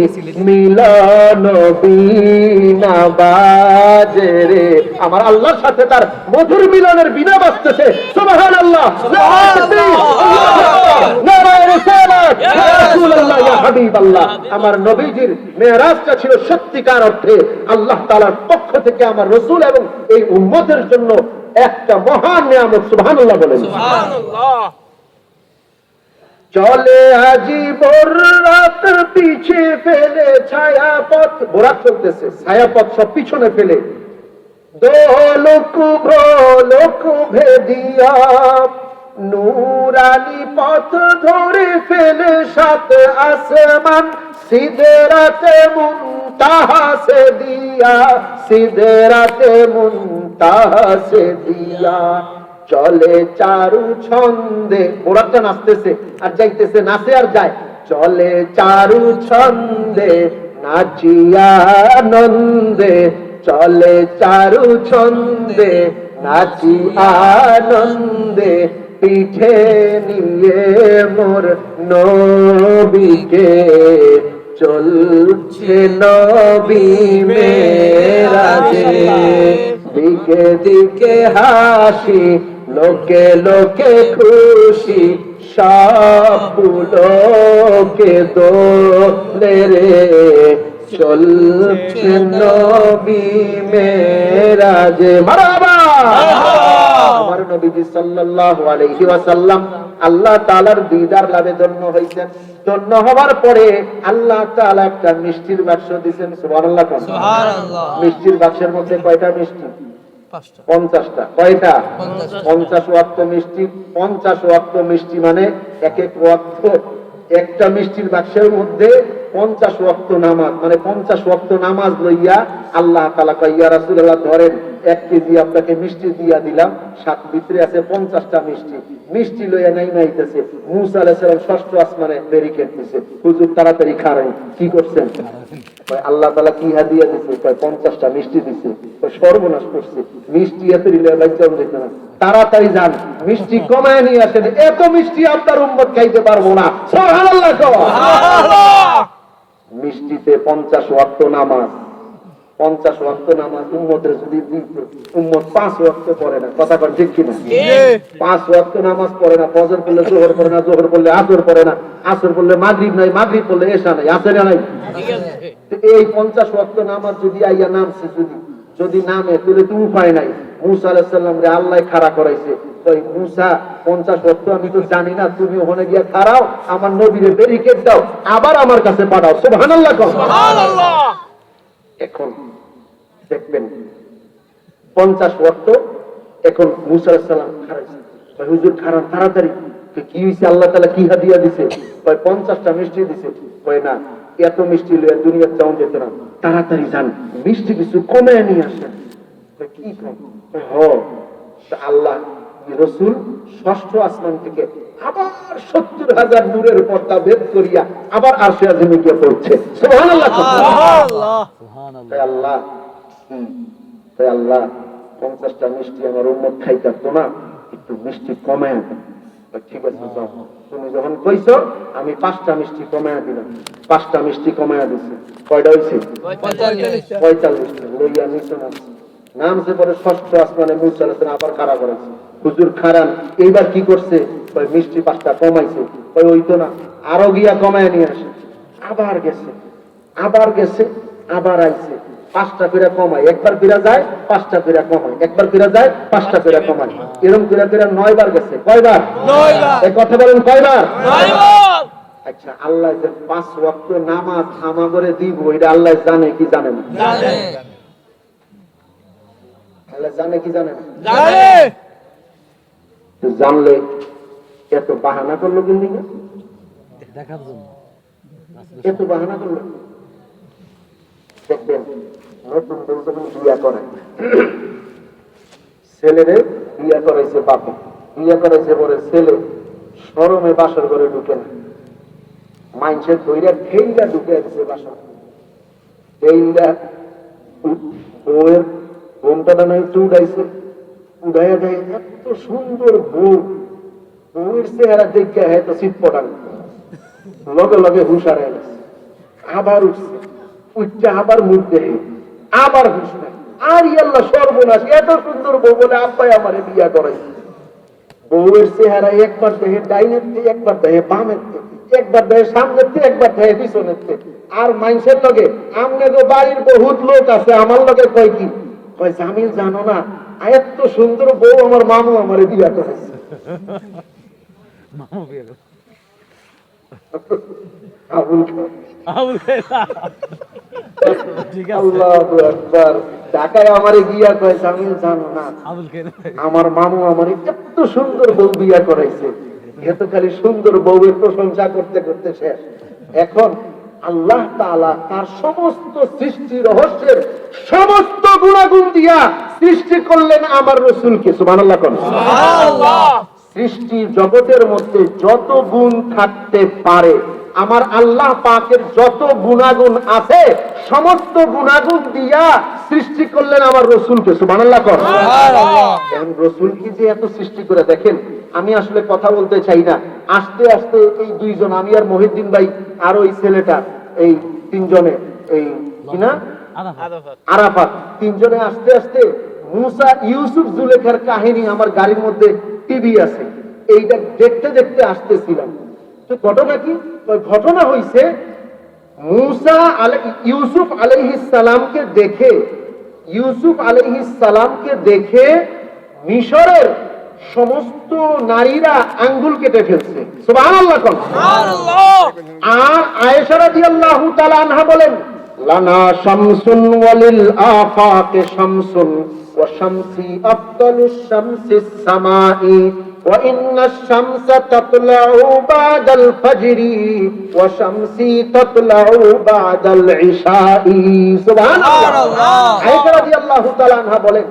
মিলন বিনা বাজে রে, আমার আল্লাহর সাথে তার মধুর মিলনের বিনা বাজতেছে, সুবহানাল্লাহ। নারায়ে রিসালাত, ইয়া রাসূলুল্লাহ, ইয়া হাবিবাল্লাহ। আমার নবীজির মেরাজটা ছিল সত্যিকার অর্থে আল্লাহ তাআলার পক্ষ থেকে আমার রাসূল এবং এই উম্মতের জন্য একটা মহান নিয়ামত, সুবহানাল্লাহ বলেন। সুবহানাল্লাহ। চলে আজি বরাত পিছে ফেলে ছায়াপথ, বরাত চলতেছে, ছায়াপথ সব পিছনে ফেলে, দোলক ভোলক ভেদিয়া নূরানি পথ ধরে ফেলে 7 আসমান, সিদরাতে মুনতাহা সে দিয়া, সিদরাতে মুনতাহা সে দিয়া, চলে চারু ছন্দে, ওরাটা নাচতেছে আর যাইতেছে, নাচে আর যায়, চলে চারু ছন্দে নাচিয়া আনন্দে, চলে চারু ছন্দে নাচি আনন্দে, পিঠে নিয়ে মোর নবীকে চলছে নবী মেরাজে, দিকে দিকে হাসি, লোকে লোকে খুশি সব লোকে দোলে রে চলছে নবী মেরাজে মারহাবা। আমার নবীজি সাল্লাল্লাহু আলাইহি ওয়াসাল্লাম আল্লাহ তাআলার দিদার লাভে ধন্য হইছেন। ধন্য হওয়ার পরে আল্লাহ তাআলা একটা মিষ্টির বাক্স দিবেন। সুবহানাল্লাহ। সুবহানাল্লাহ। মিষ্টির বাক্সের মধ্যে কয়টা মিষ্টি? 5টা। 50টা। কয়টা? 50 50 ওয়াক্ত মিষ্টি। 50 ওয়াক্ত মিষ্টি মানে এক এক ওয়াক্ত, একটা মিষ্টির বাক্সের মধ্যে 50 ওয়াক্ত নামাজ, মানে 50 ওয়াক্ত নামাজ লইয়া আল্লাহ তাআলা কয় ইয়া রাসূলুল্লাহ ধরেন 1 কেজি আপনাকে মিষ্টি দিয়া দিলাম, সাত ভিতরে আছে 50টা মিষ্টি। মিষ্টি লইয়া নাইতেছে মূসা আলাইহিস সালাম ষষ্ঠ আসমানে ব্যারিকেড দিছে, হুজুর তাড়াতাড়ি খাড়াই। কি করছেন? কয় আল্লাহ তাআলা কি হাদিয়া দিছে? কয় 50টা মিষ্টি দিছে। কয় সর্বনাশ করছে, মিষ্টি এত দিলে লজ্জা যেত না, তাড়াতাড়ি যান মিষ্টি কমায় নিয়ে আসেন, এত মিষ্টি আপনার উম্মত খাইতে পারবো না। সুবহানাল্লাহ। মিষ্টিতে 50 ওয়াক্ত নামাজ, 50 ওয়াক্ত নামাজ উম্মতের যদি দিত, উম্মত 5 ওয়াক্ত পড়ে না। কথা কন ঠিক কিনা? 5 ওয়াক্ত নামাজ পড়ে না। ফজর পড়লে জোহর পড়ে না, জোহর পড়লে আসর পড়ে না, আসর পড়লে মাগরিব নাই, মাগরিব পড়লে এশা নাই, আছে না নাই? এই 50 ওয়াক্ত নামাজ যদি আইয়া নামছে, যদি নামে তাহলে তো উপায় নাই। মূসা আলাইহিস সালাম রে আল্লাহ খাড়া করাইছে। ওই মূসা 50 ওয়াক্ত আমি তো জানি না, তুমি ওখানে গিয়া খাড়াও, আমার নবীরে ব্যারিকেড দাও, আবার আমার কাছে পাঠাও। সুবহানাল্লাহ। সুবহানাল্লাহ। এখন দেখবেন 50 ওয়াক্ত এখন মূসা আলাইহিস সালাম খাড়াইছে। কয় হুজুর খাড়ান তাড়াতাড়ি। কি হইছে? আল্লাহ তাআলা কি হাদিয়া দিছে? কয় 50টা মিষ্টি দিছে। কয় না, এত মিষ্টি লইয়া দুনিয়ার চাউন যেত না, তাড়াতাড়ি যান মিষ্টি কিছু কমায় নিয়ে আসেন। কয় কি কম? কয় হ, আল্লাহ রাসূল ষষ্ঠ আসমান থেকে আবার 70,000 নূরের পর্দা ভেদ করিয়া আবার আরশে আজিমে গিয়ে পড়ছে। সুবহানাল্লাহ। সুবহানাল্লাহ। তাই আল্লাহ তাই আল্লাহ 50টা মিষ্টি আমার উম্মত খাইতে পারতো না, একটু মিষ্টি কমায় দেন। ঠিক আছে যাও, তুমি যখন কইছো আমি 5টা মিষ্টি কমায় দিলাম। 5টা মিষ্টি কমায় দিছে। কয়টা হইছে? 45টা। লইয়া নিচে নামছে পরে ষষ্ঠ আসমানে মূসা আলাইহিস সালাম আবার খাড়া করেছে। হুজুর খাড়ান। এইবার কি করছে? কয় মিষ্টি 5টা কমাইছে। কয় ওই তো না, আরো গিয়া কমায় নিয়ে আসে। আবার গেছে, আবার গেছে, আবার আইছে। 5টা করে কমায়, একবার ফিরা যায় 5টা করে কমায়, একবার ফিরা যায় 5টা করে কমায়, এরকম করে 9 বার গেছে। কয়বার? 9 বার। এই কথা বলেন কয়বার? 9 বার। আচ্ছা, আল্লাহ যে 5 ওয়াক্ত নামাজ আমাগরে দিব, এটা আল্লাহ জানে কি জানে না? জানে। আল্লাহ জানে কি জানে না? জানে। তো জানলে এত বাহানা করলো কিন্তু দেখার জন্য, এত বাহানা করলো। দেখবেন নতুন যখন বিয়া করে, ছেলেরে বিয়া করাইছে বাবা, বিয়া করাইছে পরে ছেলে শরমে বাসর ঘরে ঢুকে না, মাইনসের ধইরা ঠেইলা ঢুকে দিছে বাসর। ঠেইলা বউয়ের বোমটা নয় একটু উড়াইছে, উড়াইয়া দেয় এত সুন্দর বউ, বউয়ের চেহারা দেখে হয়তো শীত পড়ান, লগে লগে হুঁশার হয়ে গেছে। আবার উঠছে, উঠছে আবার মুখ দেখে, আবার হুঁশ নাই। আর আল্লাহ সর্বনাশ, এত সুন্দর বউ বলে আব্বাই আমারে বিয়া করাইছে। বউয়ের চেহারা একবার দেহে ডাইনের থেকে, একবার দেহে বামের থেকে, একবার দেহে সামনের থেকে, একবার দেহে পিছনের থেকে। আর মানুষের লগে আমনে তো বাড়ির বহুত লোক আছে, আমার লগে কয় কি? কয় জামিল জানো না, এত সুন্দর বউ আমার মামু আমারে বিয়া করাইছে। ঢাকায় আমারে গিয়া কয় জামিল জানো না, আমার মামু আমার এত সুন্দর বউ বিয়া করাইছে। এত খালি সুন্দর বউয়ের প্রশংসা করতে করতে শেষ। এখন আল্লাহ তাআলা তার সমস্ত সৃষ্টি রহস্যের সমস্ত গুণাগুণ দিয়া সৃষ্টি করলেন আমার রাসূলকে। সুবহানাল্লাহ। সুবহানাল্লাহ। সৃষ্টি জগতের মধ্যে যত গুণ থাকতে পারে, আমার আল্লাহ পাকের যত গুণাগুণ আছে সমস্ত গুণাগুণ দিয়া সৃষ্টি করলেন আমার রাসূলকে। সুবহানাল্লাহ। সুবহানাল্লাহ। এখন রাসূল কি যে এত সৃষ্টি করে, দেখেন আমি আসলে কথা বলতে চাই না, আস্তে আস্তে এই দুইজন, আমি আর মহিউদ্দিন ভাই আর ওই ছেলেটা, এই তিনজনে, এই কিনা আরাফাত, তিনজনে আস্তে আস্তে মুসা ইউসুফ জুলেখার কাহিনী আমার গাড়ির মধ্যে টিভি আছে, এইটা দেখতে দেখতে আসতেছিলাম। তো ঘটনা কি? ঘটনা হইছে ইউসুফ আলাইহিস সালামকে দেখে মিশরের সমস্ত নারীরা আঙ্গুল কেটে ফেলছে। সুবহানাল্লাহ। আর আয়েশা রাদিয়াল্লাহু তাআলা আনহা বলেন, লানা শামসুন ওয়ালিল আফাকে শামসুন ওয়া শামসি আফদালুশ শামসিস সামাই ওয়া ইন্নাশ শামসা তাতলাউ বাদাল ফাজরি ওয়া শামসি তাতলাউ বাদাল ইশাই। সুবহানাল্লাহ। আয়েশা রাদিয়াল্লাহু তাআলা আনহা বলেন,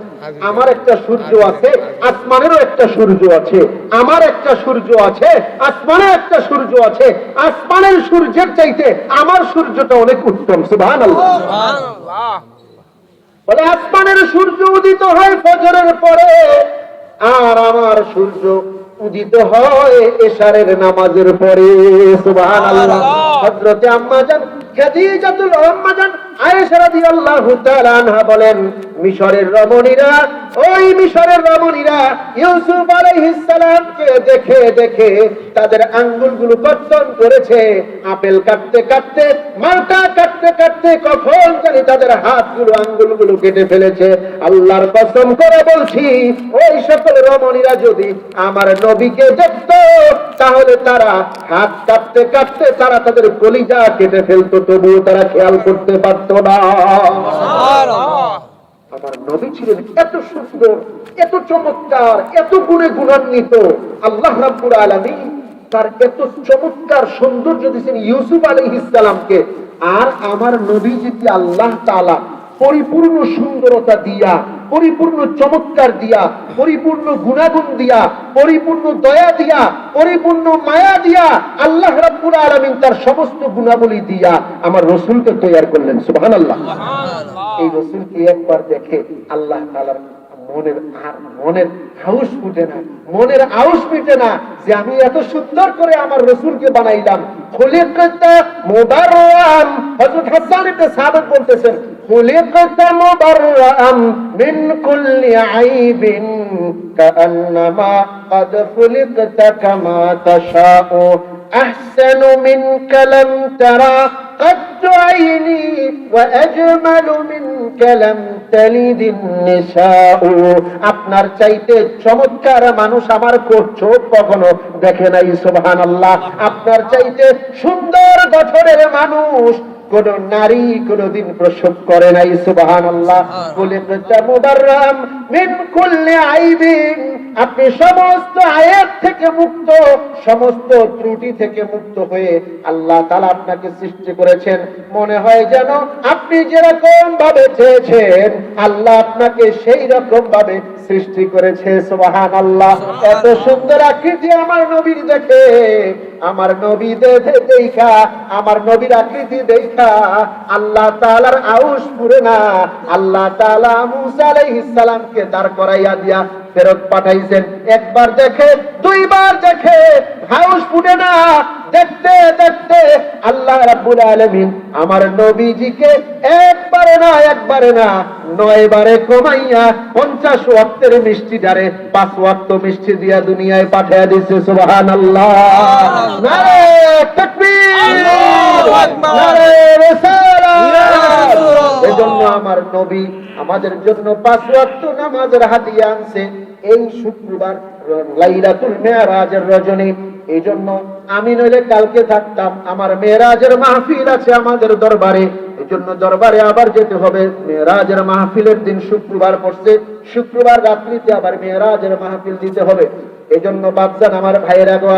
আমার একটা সূর্য আছে, আসমানেরও একটা সূর্য আছে, আমার একটা সূর্য আছে, আসমানের একটা সূর্য আছে, আসমানের সূর্যের চাইতে আমার সূর্যটা অনেক উত্তম। সুবহানাল্লাহ। বলে আসমানের সূর্য উদিত হয় ফজরের পরে, আর আমার সূর্য উদিত হয় এশারের নামাজের পরে। সুবহানাল্লাহ। হযরতে আম্মাজান খাদিজাতুল আম্মাজান আয়েশা রাদিয়াল্লাহু তাআলা আনহা বলেন, মিশরের রমণীরা, ওই মিশরের রমণীরা ইউসুফ আলাইহিস সালামকে দেখে দেখে তাদের আঙ্গুলগুলো কর্তন করেছে। আপেল কাটতে কাটতে, মালটা কাটতে কাটতে কখন জানি তাদের হাতগুলো আঙ্গুলগুলো কেটে ফেলেছে। আল্লাহর কসম করে বলছি, ওই সকল রমণীরা যদি আমার নবীকে দেখত, তাহলে তারা হাত কাটতে কাটতে তারা তাদের কলিজা কেটে ফেলতো, তবুও তারা খেয়াল করতে পারত না। আমার নবী ছিলেন এত সুন্দর, এত চমৎকার, এত গুণে গুণান্বিত। আল্লাহ রাব্বুল আলামিন তার এত চমৎকার সৌন্দর্য দিয়েছেন ইউসুফ আলাইহিস সালামকে। আর আমার নবীজিকে আল্লাহ তাআলা পরিপূর্ণ সুন্দরতা দিয়া, পরিপূর্ণ চমৎকার দিয়া, পরিপূর্ণ গুণাগুণ দিয়া, পরিপূর্ণ দয়া দিয়া, পরিপূর্ণ মায়া দিয়া, আল্লাহ রাব্বুল আলামিন তার সমস্ত গুণাবলী দিয়া আমার রাসূলকে তৈয়ার করলেন। সুবহানাল্লাহ। এই রাসূলকে একবার দেখে আল্লাহ তাআলার মনের হাউস ফুটে না, মনের আউস মিটে না যে আমি এত সুন্দর করে আমার রাসূলকে বানাইলাম। খুলিকাতা মুবাররাম, হযরত হাসান ইবনে সাবিত বলতেছেন, খুলিকাতা মুবাররাম মিন কুল্লি আইবিন কাআন্নামা ক্বাদ খুলিকাতা কামা তাশাউ আহসানু মিনকা লাম তারা قد عيني وأجمل منك لم تلد النساء। আপনার চাইতে চমৎকার মানুষ আমার চোখ কখনো দেখে নাই। সুবহানাল্লাহ। আপনার চাইতে সুন্দর গঠনের মানুষ কোন নারী কোনদিন প্রসব করে নাই। সুবহানাল্লাহ। খুলিকাতা মুবাররাম মিন কুল্লি আইবিন, আপনি সমস্ত আয়াত থেকে মুক্ত, সমস্ত ত্রুটি থেকে মুক্ত হয়ে আল্লাহ তাআলা আপনাকে সৃষ্টি করেছেন। মনে হয় যেন আপনি যেরকম ভাবে চেয়েছেন আল্লাহ আপনাকে সেই রকম ভাবে সৃষ্টি করেছে। সুবহানাল্লাহ। এত সুন্দর আকৃতি আমার নবীর দেখে, আমার নবী দেখা, আমার নবীর আকৃতি দেখা আল্লাহ তাআলার আউশ পুরে না। আল্লাহ তাআলা মুসা আলাইহিস সালামকে দাঁড় করাইয়া দিয়া ফেরত পাঠাইছেন। একবার দেখে, দুইবার দেখে, হাউস ফুটে না। দেখতে দেখতে আল্লাহ রাব্বুল আলামিন আমার নবীজিকে একবারে না 9 বারে কমাইয়া 50 ওয়াক্তের মিষ্টি দ্বারে 5 ওয়াক্ত মিষ্টি দিয়া দুনিয়ায় পাঠিয়ে দিয়েছে। সুবহানাল্লাহ। নারে তাকবীর, আল্লাহু আকবার, নারে রিসালাত। এজন্য আমার নবী আমাদের জন্য 5 ওয়াক্ত নামাজের হাদিয়া আনছে এই শুক্রবার লাইলাতুল মেরাজের রজনী। এই জন্য আমি নইলে কালকে থাকতাম, আমার মেরাজের মাহফিল আছে আমাদের দরবারে। এই জন্য দরবারে আবার যেতে হবে। মেরাজের মাহফিলের দিন শুক্রবার পড়ছে, শুক্রবার রাত্রিতে আবার মেরাজের মাহফিল দিতে হবে। এই জন্য বাপজান আমার ভাইয়েরা গো,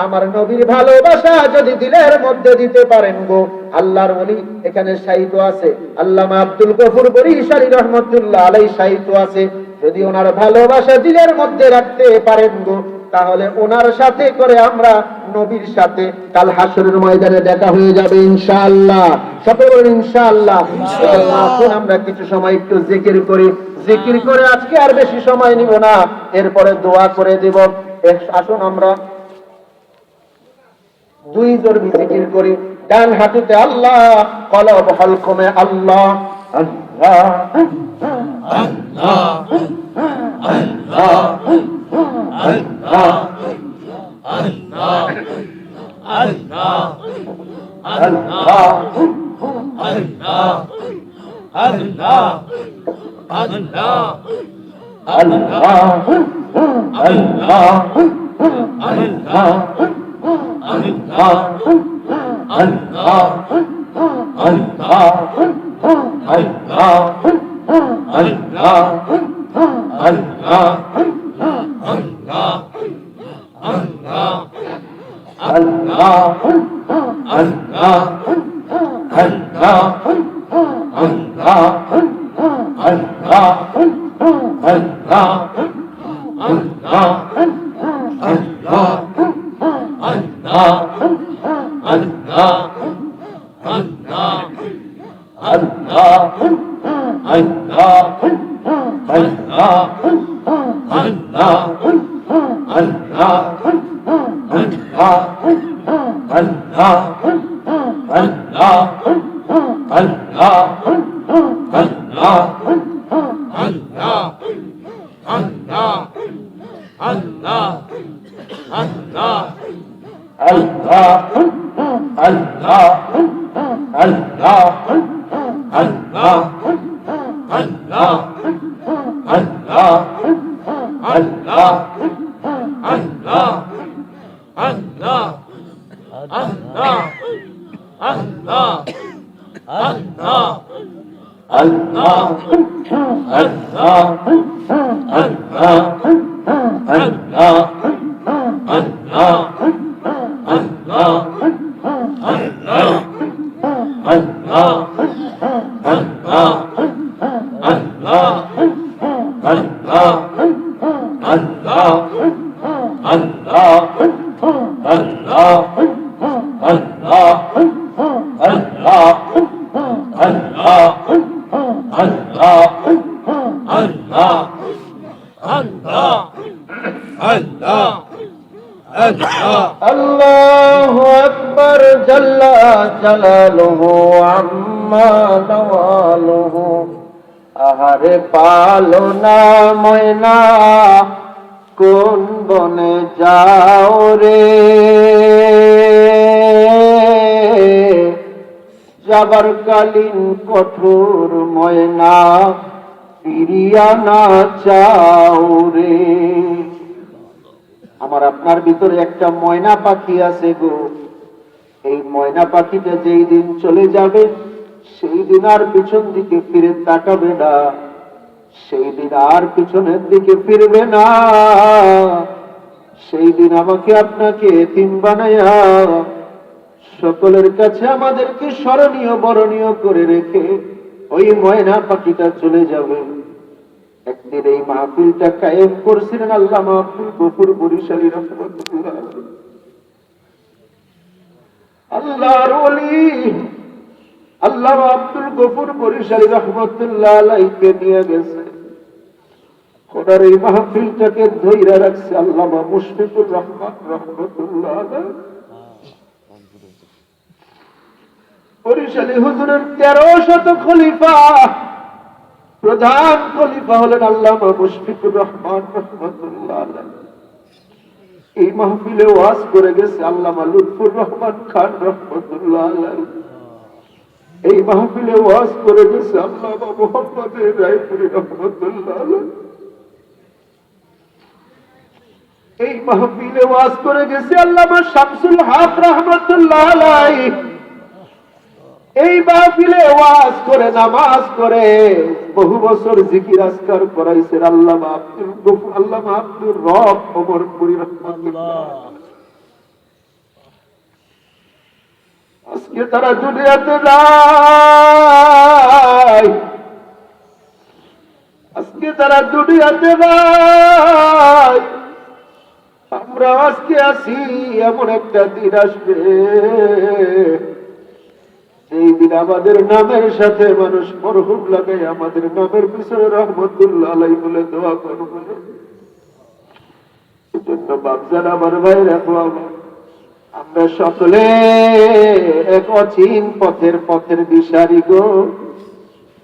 আমার নবীর ভালোবাসা যদি দিলের মধ্যে দিতে পারেন গো, আল্লাহর ওলি এখানে সাহিত্য আছে, আল্লামা আব্দুল গফুর বরিশালী রহমতুল্লাহ আলাইহি সাহিত্য আছে। যদি ওনার ভালোবাসা দিলের মধ্যে রাখতে পারেন গো, তাহলে ওনার সাথে করে আমরা নবীর সাথে কাল হাসরের ময়দানে দেখা হয়ে যাবে ইনশাআল্লাহ। সকলে বলেন ইনশাআল্লাহ। এখন আমরা কিছু সময় একটু জিকির করি। জিকির করে আজকে আর বেশি সময় নিব না, এরপরে দোয়া করে দেব। আসুন আমরা 2 জোর জিকির করি। ডান হাঁটুতে আল্লাহ, কলব হলকমে আল্লাহ, আল্লাহু আকবার জাল্লা জালালুহু আম্মা নাওয়ালুহু। আহারে পালনা ময়না কোন বনে যাও রে, যাবার কালীন কঠোর ময়না ফিরিয়া না চাও রে। আমার আপনার ভিতরে একটা ময়না পাখি আছে গো, এই ময়না পাখিটা যেই দিন চলে যাবে সেই দিন আর পিছন দিকে ফিরে তাকাবে না, সেই দিন আর পিছনের দিকে ফিরবে না। সেই দিন আমাকে আপনাকে এতিম বানায়া সকলের কাছে আমাদেরকে স্মরণীয় বরণীয় করে রেখে ওই ময়না পাখিটা চলে যাবে। একদিন এই মাহফিলটা কায়েম করছিলেন আল্লামা আব্দুল গফুর বরিশালী রাহমাতুল্লাহ আলাইহি। আল্লাহর ওলি আল্লামা আব্দুল গফুর বরিশালী রাহমাতুল্লাহ আলাইহিকে নিয়ে গেছে। খোদার এই মাহফিলটাকে ধইরা রাখছে আল্লামা মুশফিকুর রহমান রাহমাতুল্লাহ আলাইহি। বরিশালী হুজুরের 13শত খলিফা, প্রধান খলিফা হলেন আল্লামা মুশফিকুর রহমান রাহমাতুল্লাহ আলাইহি। এই মাহফিলে ওয়াজ করে গেছে আল্লামা লুৎফুর রহমান খান রাহমাতুল্লাহ আলাইহি। এই মাহফিলে ওয়াজ করে গেছে আল্লামা মুহাম্মদ রায়পুরি রাহমাতুল্লাহ আলাইহি। এই মাহফিলে ওয়াজ করে গেছে আল্লামা শামসুল হক রাহমাতুল্লাহ আলাইহি। এই মাহফিলে ওয়াজ করে নামাজ করে বহু বছর জিকির আজকার করাইছেন আল্লামা আব্দুল গফুর আল্লামা আব্দুর রব ওমরপুরি রাহমাতুল্লাহ। আজকে তারা দুনিয়াতে নাই, আজকে তারা দুনিয়াতে নাই। আমরা আজকে আছি, এমন একটা দিন আসবে এই দিন আমাদের নামের সাথে মানুষ মরহুম লাগাই আমাদের নামের পিছনে রহমতুল্লাহ আলাইহি বলে দোয়া করবে। এজন্য বাপজান আমার ভাই রাখো, আমরা সকলে এক অচিন পথের দিশারি গো।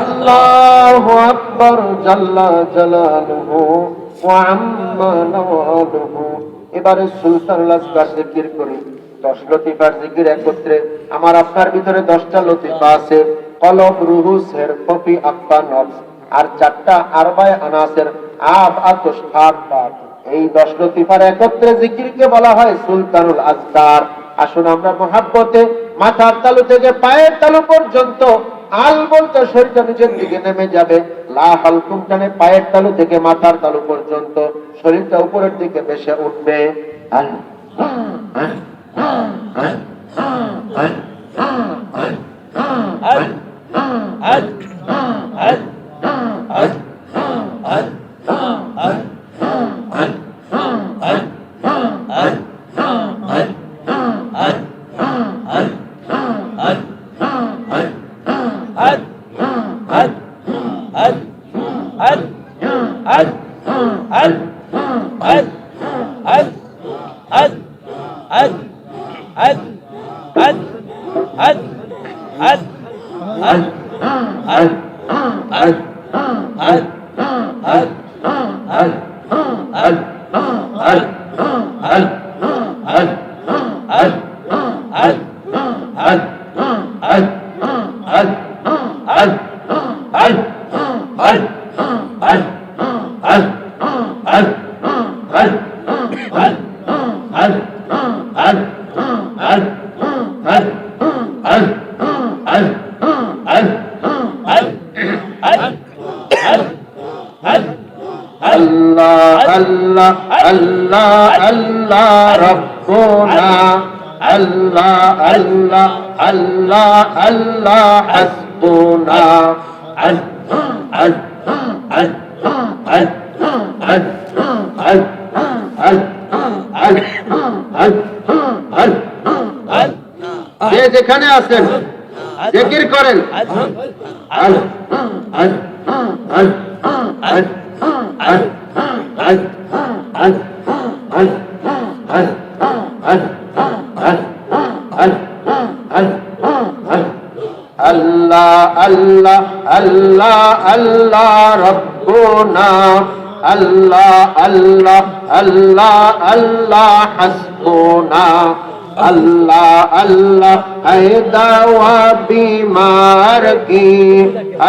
আল্লাহু আকবার জাল্লা জালালুহু ওয়া আম্মা নওয়ালুহু। এবারে সুলতানুল আসগার জিকির করি। 10 লতিফার জিকির একত্রে। আমার আপনার ভিতরে 10টা লতিফা আছে, কলব, রুহু, সের, কফি, আব্বা, নফস, আর 4টা আরবায়ে আনাসের, আব, আতশ, ফাত, বাত। এই 10 লতিফার একত্রে জিকিরকে বলা হয় সুলতানুল আসগার। আসুন আমরা মহাব্বতে মাথার তালু থেকে পায়ের তালু পর্যন্ত আল বলতে শরীরটা নিচের দিকে নেমে যাবে, লা হালকুম টানে পায়ের তালু থেকে মাথার তালু পর্যন্ত শরীরটা উপরের দিকে ভেসে উঠবে। আল্লাহ আল্লাহ আল্লাহ রব্বুনা, আল্লাহ আল্লাহ আল্লাহ আল্লাহ হাসবুনা। যে যেখানে আছেন জিকির করেন। আল্লাহ আল্লাহ আল্লাহ আল্লাহ রব্বুনা, আল্লাহ আল্লাহ আল্লাহ আল্লাহ হাসবুনা। আল্লাহ আল্লাহ है दवा बीमार की,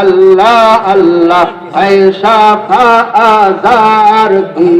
अल्लाह अल्लाह है शाफा आजार की।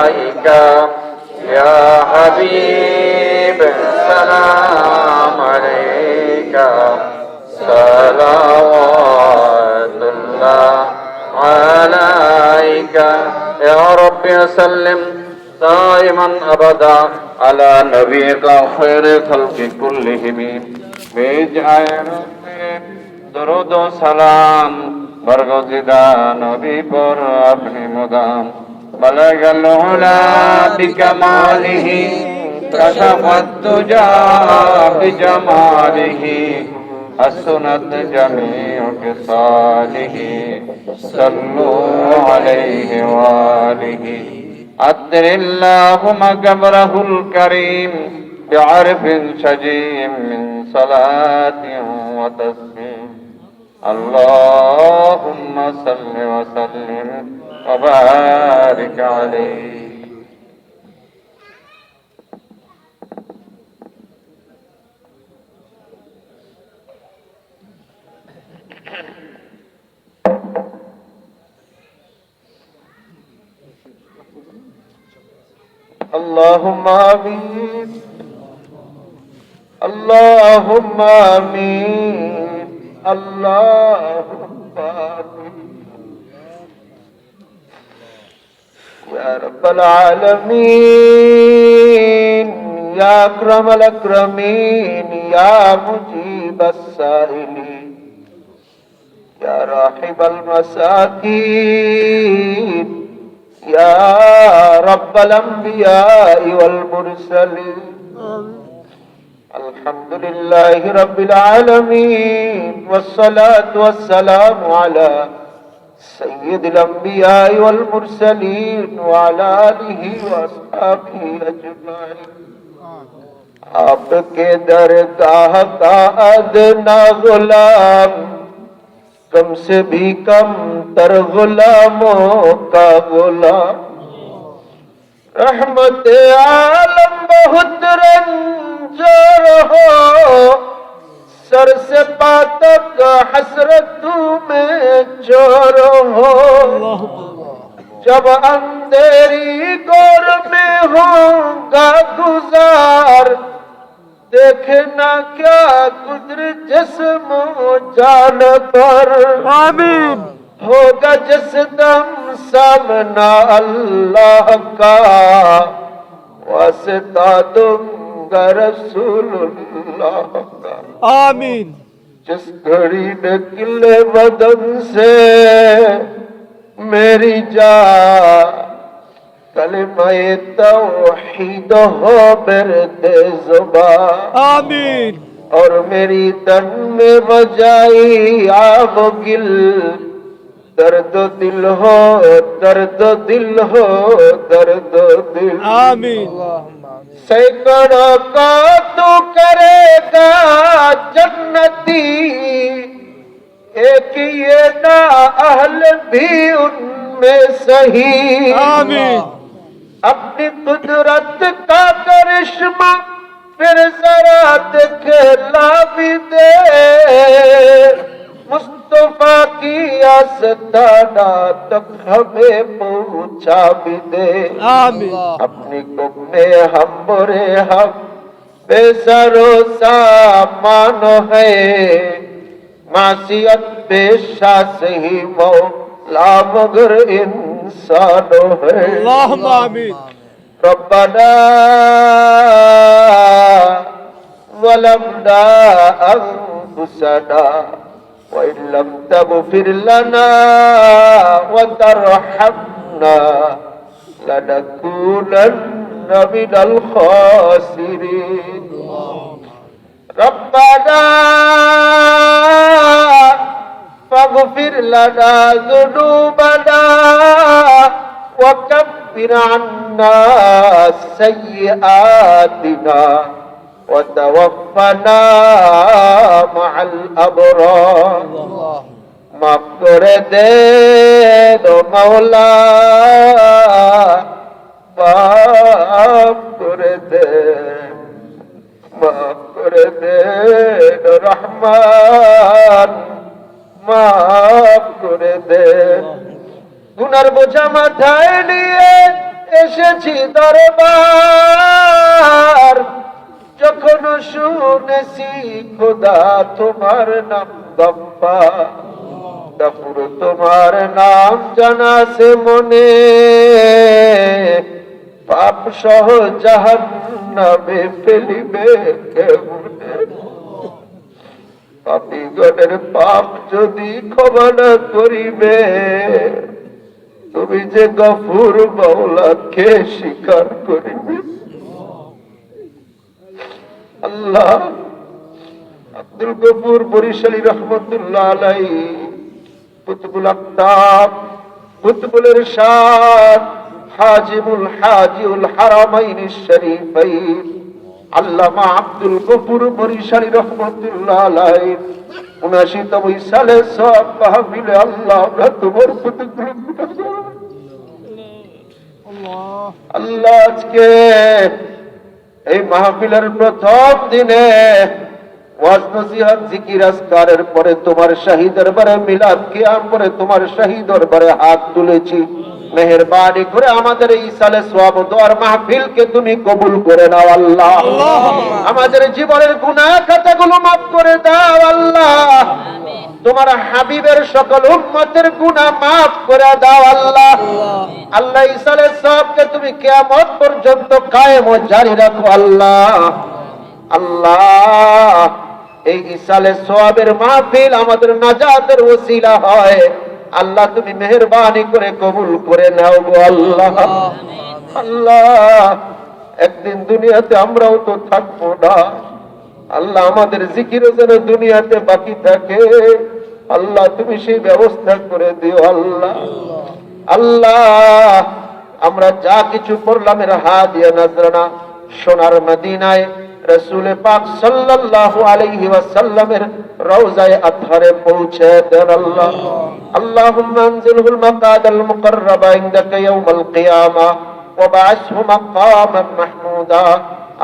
يا حبيب السلام عليك صلوات الله عليك يا رب سلم دائما أبدا على نبيك خير خلق كلهم بجعل درود و سلام برگزیدہ نبی پر اپنی مدام بلغ العلا بکمالہ کشف الدجا بجمالہ حسنت جمیع خصالہ صلو علیہ وآلہ عطر اللہم قبرہ الکریم بعرف شجیم من صلاة وتسلیم اللهم صل وسلم وبارك عليه اللهم آمين اللهم آمين اللهم آمين يا رب العالمين يا أكرم الأكرمين يا مجيب السائلين يا راحب المساكين يا رب الأنبياء والمرسلين الحمد لله رب العالمين والصلاة والسلام على سيد الأنبياء والمرسلين وعلى آله وأصحابه أجمعين आपके दरगाह का अदना गुलाम कम से भी कम तर गुलामों का गुलाम रहमत आलम बहुत रंजर हो सर से पाँव तक हसरतों में चोर हो जब अंधेरी गोर में होगा गुजार देखना क्या कुदरत जिस्म जान पर आमीन होगा जिस दम सामना अल्लाह का वास्ता दूंगा रसूलुल्लाह का आमीन। जिस घड़ी निकले बदन से मेरी जान कलिमाए तौहीद हो मेरे ज़ुबान आमीन। और मेरी तन में बजाई आब गिल दर्द दिल हो दर्द दिल हो दर्द दिल आमीन। सैकड़ों का तू करेगा जन्नती एक ये ना अहल भी उनमें सही आमीन। अपनी कुदरत का करिश्मा फिर जरा दिखला भी दे मुस्तफा की आस्ताना तक हमें पहुंचा भी दे आमीन। अपनी कुब में हम बुरे हम बेसरो सामान है मासियत पेशा से ही मौला मगर इंसान है अल्लाहुम्मा आमीन। रब्बना वलमना अंफुसना वइन लम तगफिर लना वतरहमना लनकूनन्न मिनल खासिरीन रब्बना फगफिर लना ज़ुनूबना वकफ्फिर अन्ना सय्यिआतिना वतवफ़्फ़ना मअल अबरार माफ करे दे दो मौला माफ करे दे रहमान माफ करे दे गुनार বোঝা মাথায় নিয়ে এসেছি দরবার, যখন শুনেছি খোদা তোমার নাম গফফার, গফুর তোমার নাম জানা সে মনে, পাপ সহ জাহান্নামে ফেলিবে কেমনে। পাপীগণের পাপ যদি ক্ষমা না করিবে, তুমি যে গফুর মাওলাকে স্বীকার করিবে। আল্লাহ, আব্দুল গফুর বরিশালী রহমতুল্লাহ আলাইহি, কুতুবুল আকতাব, কুতুবুল ইরশাদ, হাজিমুল হাজিউল হারামাইনিশ শরীফাইন আল্লামা আব্দুল গফুর বরিশালী রহমতুল্লাহ আলাইহি ৭৯তম সালে সব মাহফিলে আল্লাহ আমরা তোমার কতগুলো আল্লাহ, আজকে এই মাহফিলের প্রথম দিনে ওয়াজ নসিহত জিকির আজকারের পরে তোমার শাহী দরবারে মিলাদ কিয়াম করে তোমার শাহী দরবারে হাত তুলেছি। মেহেরবানি করে আমাদের এই সালে সওয়াব দোয়ার মাহফিলকে তুমি কবুল করে নাও আল্লাহ। আমাদের জীবনের গুনাহ খাতাগুলো মাফ করে দাও আল্লাহ। তোমার হাবিবের সকল উম্মতের গুনাহ মাফ করে দাও আল্লাহ। আল্লাহ এই সালে সওয়াবকে তুমি কিয়ামত পর্যন্ত কায়েম ও জারি রাখো আল্লাহ। আল্লাহ, এই ইসালে সওয়াবের মাহফিল আমাদের নাজাতের ওসিলা হয় আল্লাহ, তুমি মেহেরবানি করে কবুল করে নাও গো আল্লাহ। আল্লাহ, একদিন দুনিয়াতে আমরাও তো থাকবো না আল্লাহ, আমাদের জিকিরও যেন দুনিয়াতে বাকি থাকে আল্লাহ, তুমি সেই ব্যবস্থা করে দিও আল্লাহ। আল্লাহ, আমরা যা কিছু পড়লাম এর হাদিয়া নাজরানা সোনার মদিনায় রাসূল পাক সাল্লাল্লাহু আলাইহি ওয়াসাল্লামের রওজায়ে আতহারে পৌঁছে দেন আল্লাহ। আল্লাহুম্মা আনজিলহুল মাকাদাল মুকাররাবা ইনদাকা ইয়াউমাল কিয়ামা ওয়া বা'আসহু মাকামান মাহমুদা।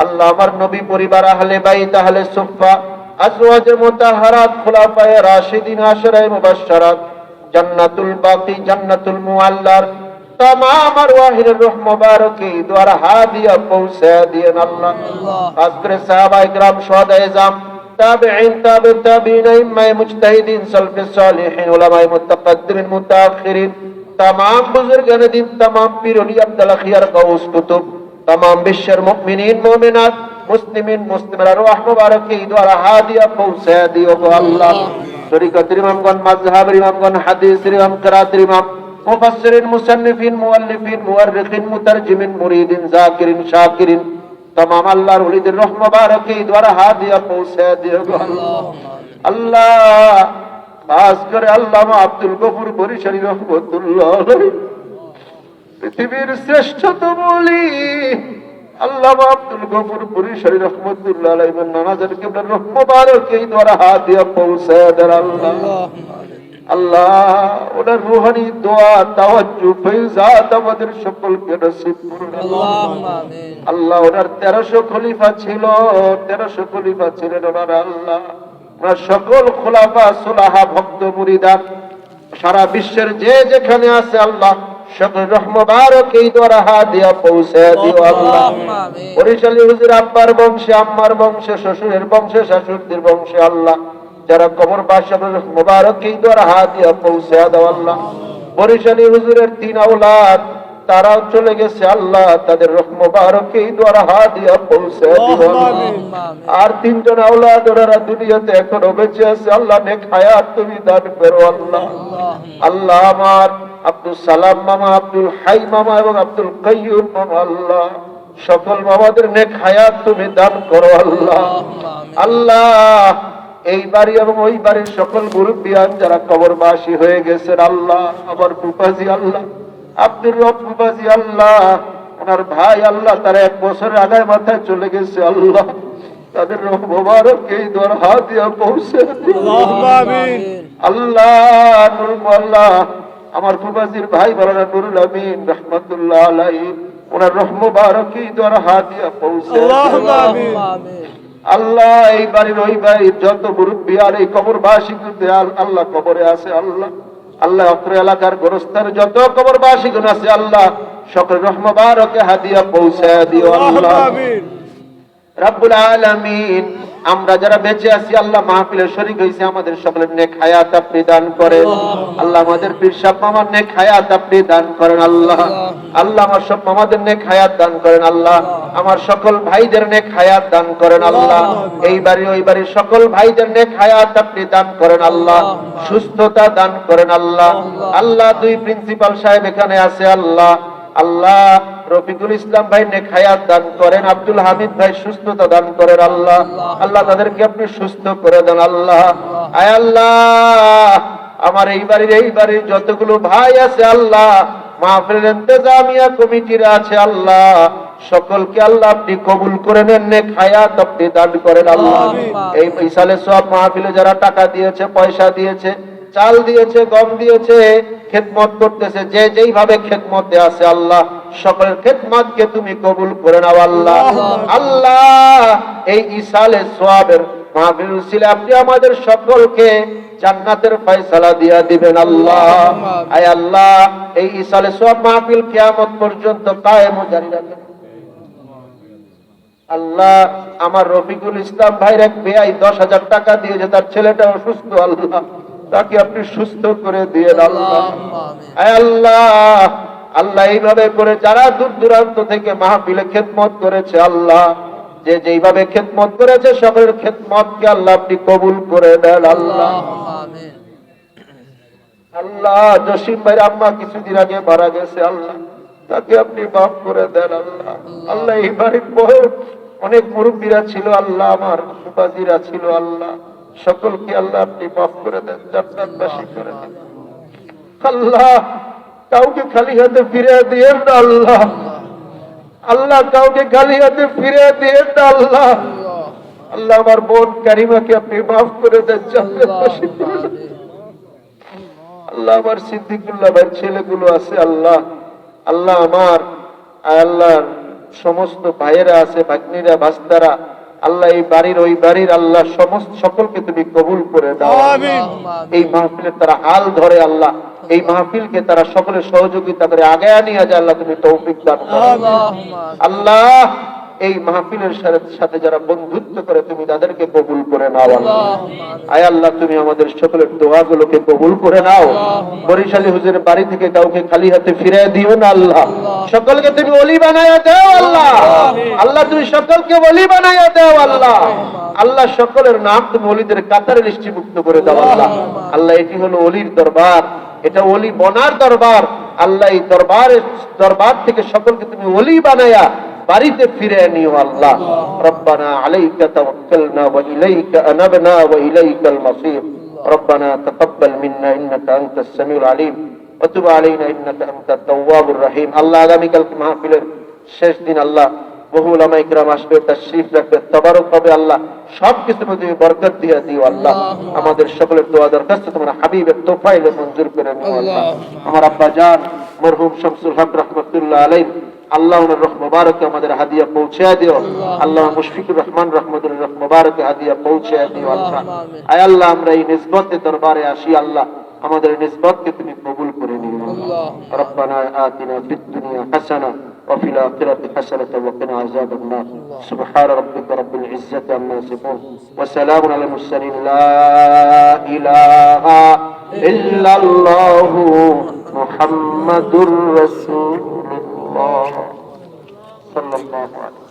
আল্লাহ, আমার নবী পরিবার, আহলে বাইত, আহলে সুফফা, আজওয়াজে মুতাহহারাত, খুলাফায়ে রাশিদিন, আশরায়ে মুবাশশারাত, জান্নাতুল বাকি, জান্নাতুল মুআল্লার तमाम अरवाहिर रूह मुबारक की द्वारा हादिया पहुंचा दिए अल्लाह। खास कर सहाबा इकराम, शुहदाए इज़ाम, ताबिईन, ताबे ताबीन, इमाम मुजतहिदीन, सल्फ़े सालिहीन, उलमाए मुतक़द्दिमीन, मुताअख़िरीन, तमाम बुजुर्गान दीन, तमाम पीर औलिया, अब्दुल खियार, गौस कुतुब, तमाम बिश्शर मुमिनीन मुमिनात, मुस्लिमीन मुस्लिमात अरवाह मुबारक की द्वारा हादिया पहुंचा दिए अल्लाह। तरीक़त इमामगण, मज़हब इमामगण, हदीस इमाम, क़िराअत इमाम, मुफस्सिरीन, मुसन्निफीन, मुअल्लिफीन, मुअर्रिखीन, मुतरजिमीन, मुरीदिन, जाकिरीन, शाकिरीन, तमाम अल्लाहर वलीদের রহ মুবারক এই দ্বারা হাদিয়া পৌঁছে দিও আল্লাহ। খাস করে আল্লামা আব্দুল গফুর বরিশালী রহমাতুল্লাহ আলাইহি, পৃথিবীর শ্রেষ্ঠতম ওলি আল্লামা আব্দুল গফুর বরিশালী রহমাতুল্লাহ আলাইহি নানাজান কিবলার রহ মুবারক এই দ্বারা হাদিয়া পৌঁছে দেন আল্লাহ। আল্লাহ, ওনার রূহানি দোয়া, তাওয়াজ্জু, ফয়জাত আমাদের সকলকে নসিব করুন আল্লাহুম্মা আমিন। আল্লাহ, ওনার 1300 খলিফা ছিল, 1300 খলিফা ছিলেন ওনার আল্লাহ। ওনার সকল খোলাফা, সুলাহা, ভক্ত, মুরিদান সারা বিশ্বের যে যেখানে আছে আল্লাহ, সকল রহ মুবারক এই দ্বারা হাদিয়া পৌঁছে দিও আল্লাহ। বরিশালী হুজুর আব্বার বংশে, আম্মার বংশে, শ্বশুরের বংশে, শাশুড়ির বংশে আল্লাহ যারা কবর বাসার মুবারক এই দ্বারা হাদিয়া পৌঁছে দাও আল্লাহ। বরিশালী হুজুরের 3 আওলাদ তারাও চলে গেছে আল্লাহ, তাদের রহ মুবারক এই দ্বারা হাদিয়া পৌঁছে দিও আর 3 জন আওলাদ ওরা দুনিয়াতে এখনো বেঁচে আছে আল্লাহ, নেক হায়াত তুমি দান করো আল্লাহ। আল্লাহ, আমার আব্দুল সালাম মামা, আব্দুল হাই মামা এবং আব্দুল কাইয়ুম মামা আল্লাহ, সকল মামাদের নেক হায়াত তুমি দান করো আল্লাহ। আল্লাহ, এই বাড়ি এবং ওই বাড়ির সকল মুরব্বিয়ান যারা কবরবাসী হয়ে গেছেন আল্লাহ, আমার ফুফাজি আল্লাহ, আব্দুর রব ফুফাজি আল্লাহ, ওনার ভাই আল্লাহ, তারা 1 বছর আগে মাথায় চলে গেছে আল্লাহ, তাদের রহ মুবারক এই দ্বারা হাদিয়া পৌঁছে আল্লাহুম্মা আমিন। আল্লাহ, নূর আল্লাহ, আমার ফুফাজির ভাই বলারা নুরুল আমিন রাহমাতুল্লাহ আলাইহি, ওনার রহ মুবারক এই দ্বারা হাদিয়া পৌঁছে আল্লাহুম্মা আমিন। আল্লাহ, এই বাড়ির ওই বাড়ির যত মুরব্বী আর এই কবরবাসী আল্লাহ কবরে আছে আল্লাহ, আল্লাহ অত্র এলাকার গোরস্থানের যত কবরবাসী গুণ আছে আল্লাহ, সকল রহমবারকে হাদিয়া পৌঁছায় দিও আল্লাহ। আমিন। রব্বুল আলামিন, আমরা যারা বেঁচে আছি আল্লাহ মাহফিলে শরীক হয়েছে আমাদের সকলের নেক হায়াত আপনি দান করেন আল্লাহ। আমাদের পীর সাহেব মামার নেক হায়াত আপনি দান করেন আল্লাহ। আল্লাহ আমার সব মামাদের নেক হায়াত দান করেন আল্লাহ। আমার সকল ভাইদের নেক হায়াত দান করেন আল্লাহ। এই বাড়ি ওই বাড়ির সকল ভাইদের নেক হায়াত আপনি দান করেন আল্লাহ। সুস্থতা দান করেন আল্লাহ। আল্লাহ দুই প্রিন্সিপাল সাহেব এখানে আছে আল্লাহ। আল্লাহ রফিকুল ইসলাম ভাই নেক হায়াত দান করেন, আব্দুল হামিদ ভাই সুস্থতা দান করেন আল্লাহ। আল্লাহ তাদেরকে আপনি সুস্থ করে দেন আল্লাহ। আয় আল্লাহ, আমার এই বাড়ির যতগুলো ভাই আছে আল্লাহ, মাহফিলের ইন্তেজামিয়া কমিটিরা আছে আল্লাহ, সকলকে আল্লাহ আপনি কবুল করে নেন, নেক হায়াত আপনি দান করেন আল্লাহ। এই ইসালে সব মাহফিলে যারা টাকা দিয়েছে, পয়সা দিয়েছে, চাল দিয়েছে, গম দিয়েছে, খেদমত করতেছে, যে যেইভাবে খেদমতে আছে আল্লাহ, সকলের খেদমতকে তুমি কবুল করে নাও আল্লাহ। আল্লাহ এই ইসালে সোয়াবের মাহফিল ছিল, আপনি আমাদের সকলকে জান্নাতের ফয়সালা দিয়া দিবেন আল্লাহ। আয় আল্লাহ, এই ইসালে সোয়াব মাহফিল কিয়ামত পর্যন্ত কায়েম ও জারি রাখেন আল্লাহ। আমার রফিকুল ইসলাম ভাইয়ের এক বেয়াই 10,000 টাকা দিয়েছে, তার ছেলেটা অসুস্থ আল্লাহ, তাকে আপনি সুস্থ করে দিয়ে আল্লাহ। আয় আল্লাহ, আল্লাহ এইভাবে করে যারা দূর দূরান্ত থেকে মাহফিলে খেদমত করেছে আল্লাহ, যে যেইভাবে খেদমত করেছে সকলের খেদমতকে আল্লাহ আপনি কবুল করে দেন আল্লাহ। আল্লাহ জসিম ভাইয়ের আম্মা কিছুদিন আগে মারা গেছে আল্লাহ, তাকে আপনি মাফ করে দেন আল্লাহ। আল্লাহ এই বাড়ির বহুত অনেক মুরব্বীরা ছিল আল্লাহ, আমার সুপাজিরা ছিল আল্লাহ, সকলকে আল্লাহ আপনি মাফ করে দেন, জান্নাতবাসী করে দেন আল্লাহ। কাউকে খালি হাতে ফিরে দিয়েন না আল্লাহ। আল্লাহ কাউকে খালি হাতে ফিরে দিয়েন না আল্লাহ। আল্লাহ আমার বোন কারিমাকে আপনি মাফ করে দেন, জান্নাতবাসী করে দেন আল্লাহ। আমার সিদ্দিকুল্লাহ ভাইয়ের ছেলেগুলো আছে আল্লাহ, আল্লাহ আমার আল্লাহর সমস্ত ভাইয়েরা আছে, ভাগ্নিরা, ভাস্তারা আল্লাহ, এই বাড়ির ওই বাড়ির আল্লাহ সমস্ত সকলকে তুমি কবুল করে দাও। এই মাহফিলের তারা হাল ধরে আল্লাহ, এই মাহফিলকে তারা সকলের সহযোগিতা করে আগে নিয়ে যায় আল্লাহ, তুমি তৌফিক দান করো আল্লাহ। এই মাহফিলের সাথে যারা বন্ধুত্ব করে তুমি তাদেরকে কবুল করে নাও আল্লাহ। আয় আল্লাহ, তুমি আমাদের সকলের দোয়াগুলোকে কবুল করে নাও। বরিশালী হুজুরের বাড়ি থেকে কাউকে খালি হাতে ফিরে দিও না আল্লাহ, সকলকে তুমি ওলি বানায়া দাও আল্লাহ। আল্লাহ তুমি সকলকে ওলি বানায়া দাও আল্লাহ। আল্লাহ সকলের নাম তুমি ওলিদের কাতারে লিস্টিভুক্ত করে দাও আল্লাহ। আল্লাহ এটি হলো ওলির দরবার, এটা ওলি বনার দরবার আল্লাহ। এই দরবার থেকে সকলকে তুমি ওলি বানায়া বাড়িতে ফিরে নিও আল্লাহ। রব্বানা আলাইকা তাওয়াক্কালনা ওয়া ইলাইকা আনাবনা ওয়া ইলাইকাল মাসির। রব্বানা তাকাব্বাল মিন্না ইন্নাকা আনতাস সামিউল আলিম ওয়া তুব আলাইনা ইন্নাকা আনতাত তাওয়াবুর রহিম। আল্লাহ আগামীকাল মাহফিলের শেষ দিন আল্লাহ, বহু উলামা ইকরাম আসবে, তাশরীফ রাখবে, তাবারক হবে আল্লাহ, সবকিছু তুমি বরকত দিয়ে দিও আল্লাহ। আমাদের সকলের দোয়া দরখাস্ত তোমার হাবিবের তোফাইলে মঞ্জুর করে নিও আল্লাহ। আমার আব্বা জান মরহুম শামসুল হক রাহমাতুল্লাহ আলাইহি আল্লাহ ওনার রহ মুবারকে আমাদের হাদিয়া পৌঁছে দিও আল্লাহ। মুশফিকুর রহমান রহমতুল্লাহ রহ মুবারকে হাদিয়া পৌঁছে দিও আল্লাহ। আয় আল্লাহ, আমরা এই নিসবতের দরবারে আসি আল্লাহ, আমাদের নিসবতকে তুমি কবুল করে নিও আল্লাহ। রব্বানা আতিনা ফিদ দুনিয়া হাসানা ওয়া ফিল আখিরাতি হাসানাতাও ওয়া কিনা আযাবান নার। সুবহান রাব্বিকা রাব্বিল ইজ্জাতি আম্মা ইয়াসিফুন ওয়া সালামুন আলাল মুরসালিন। লা ইলাহা ইল্লাল্লাহু মুহাম্মাদুর রাসূলুল্লাহ সাল্লাল্লাহু আলাইহি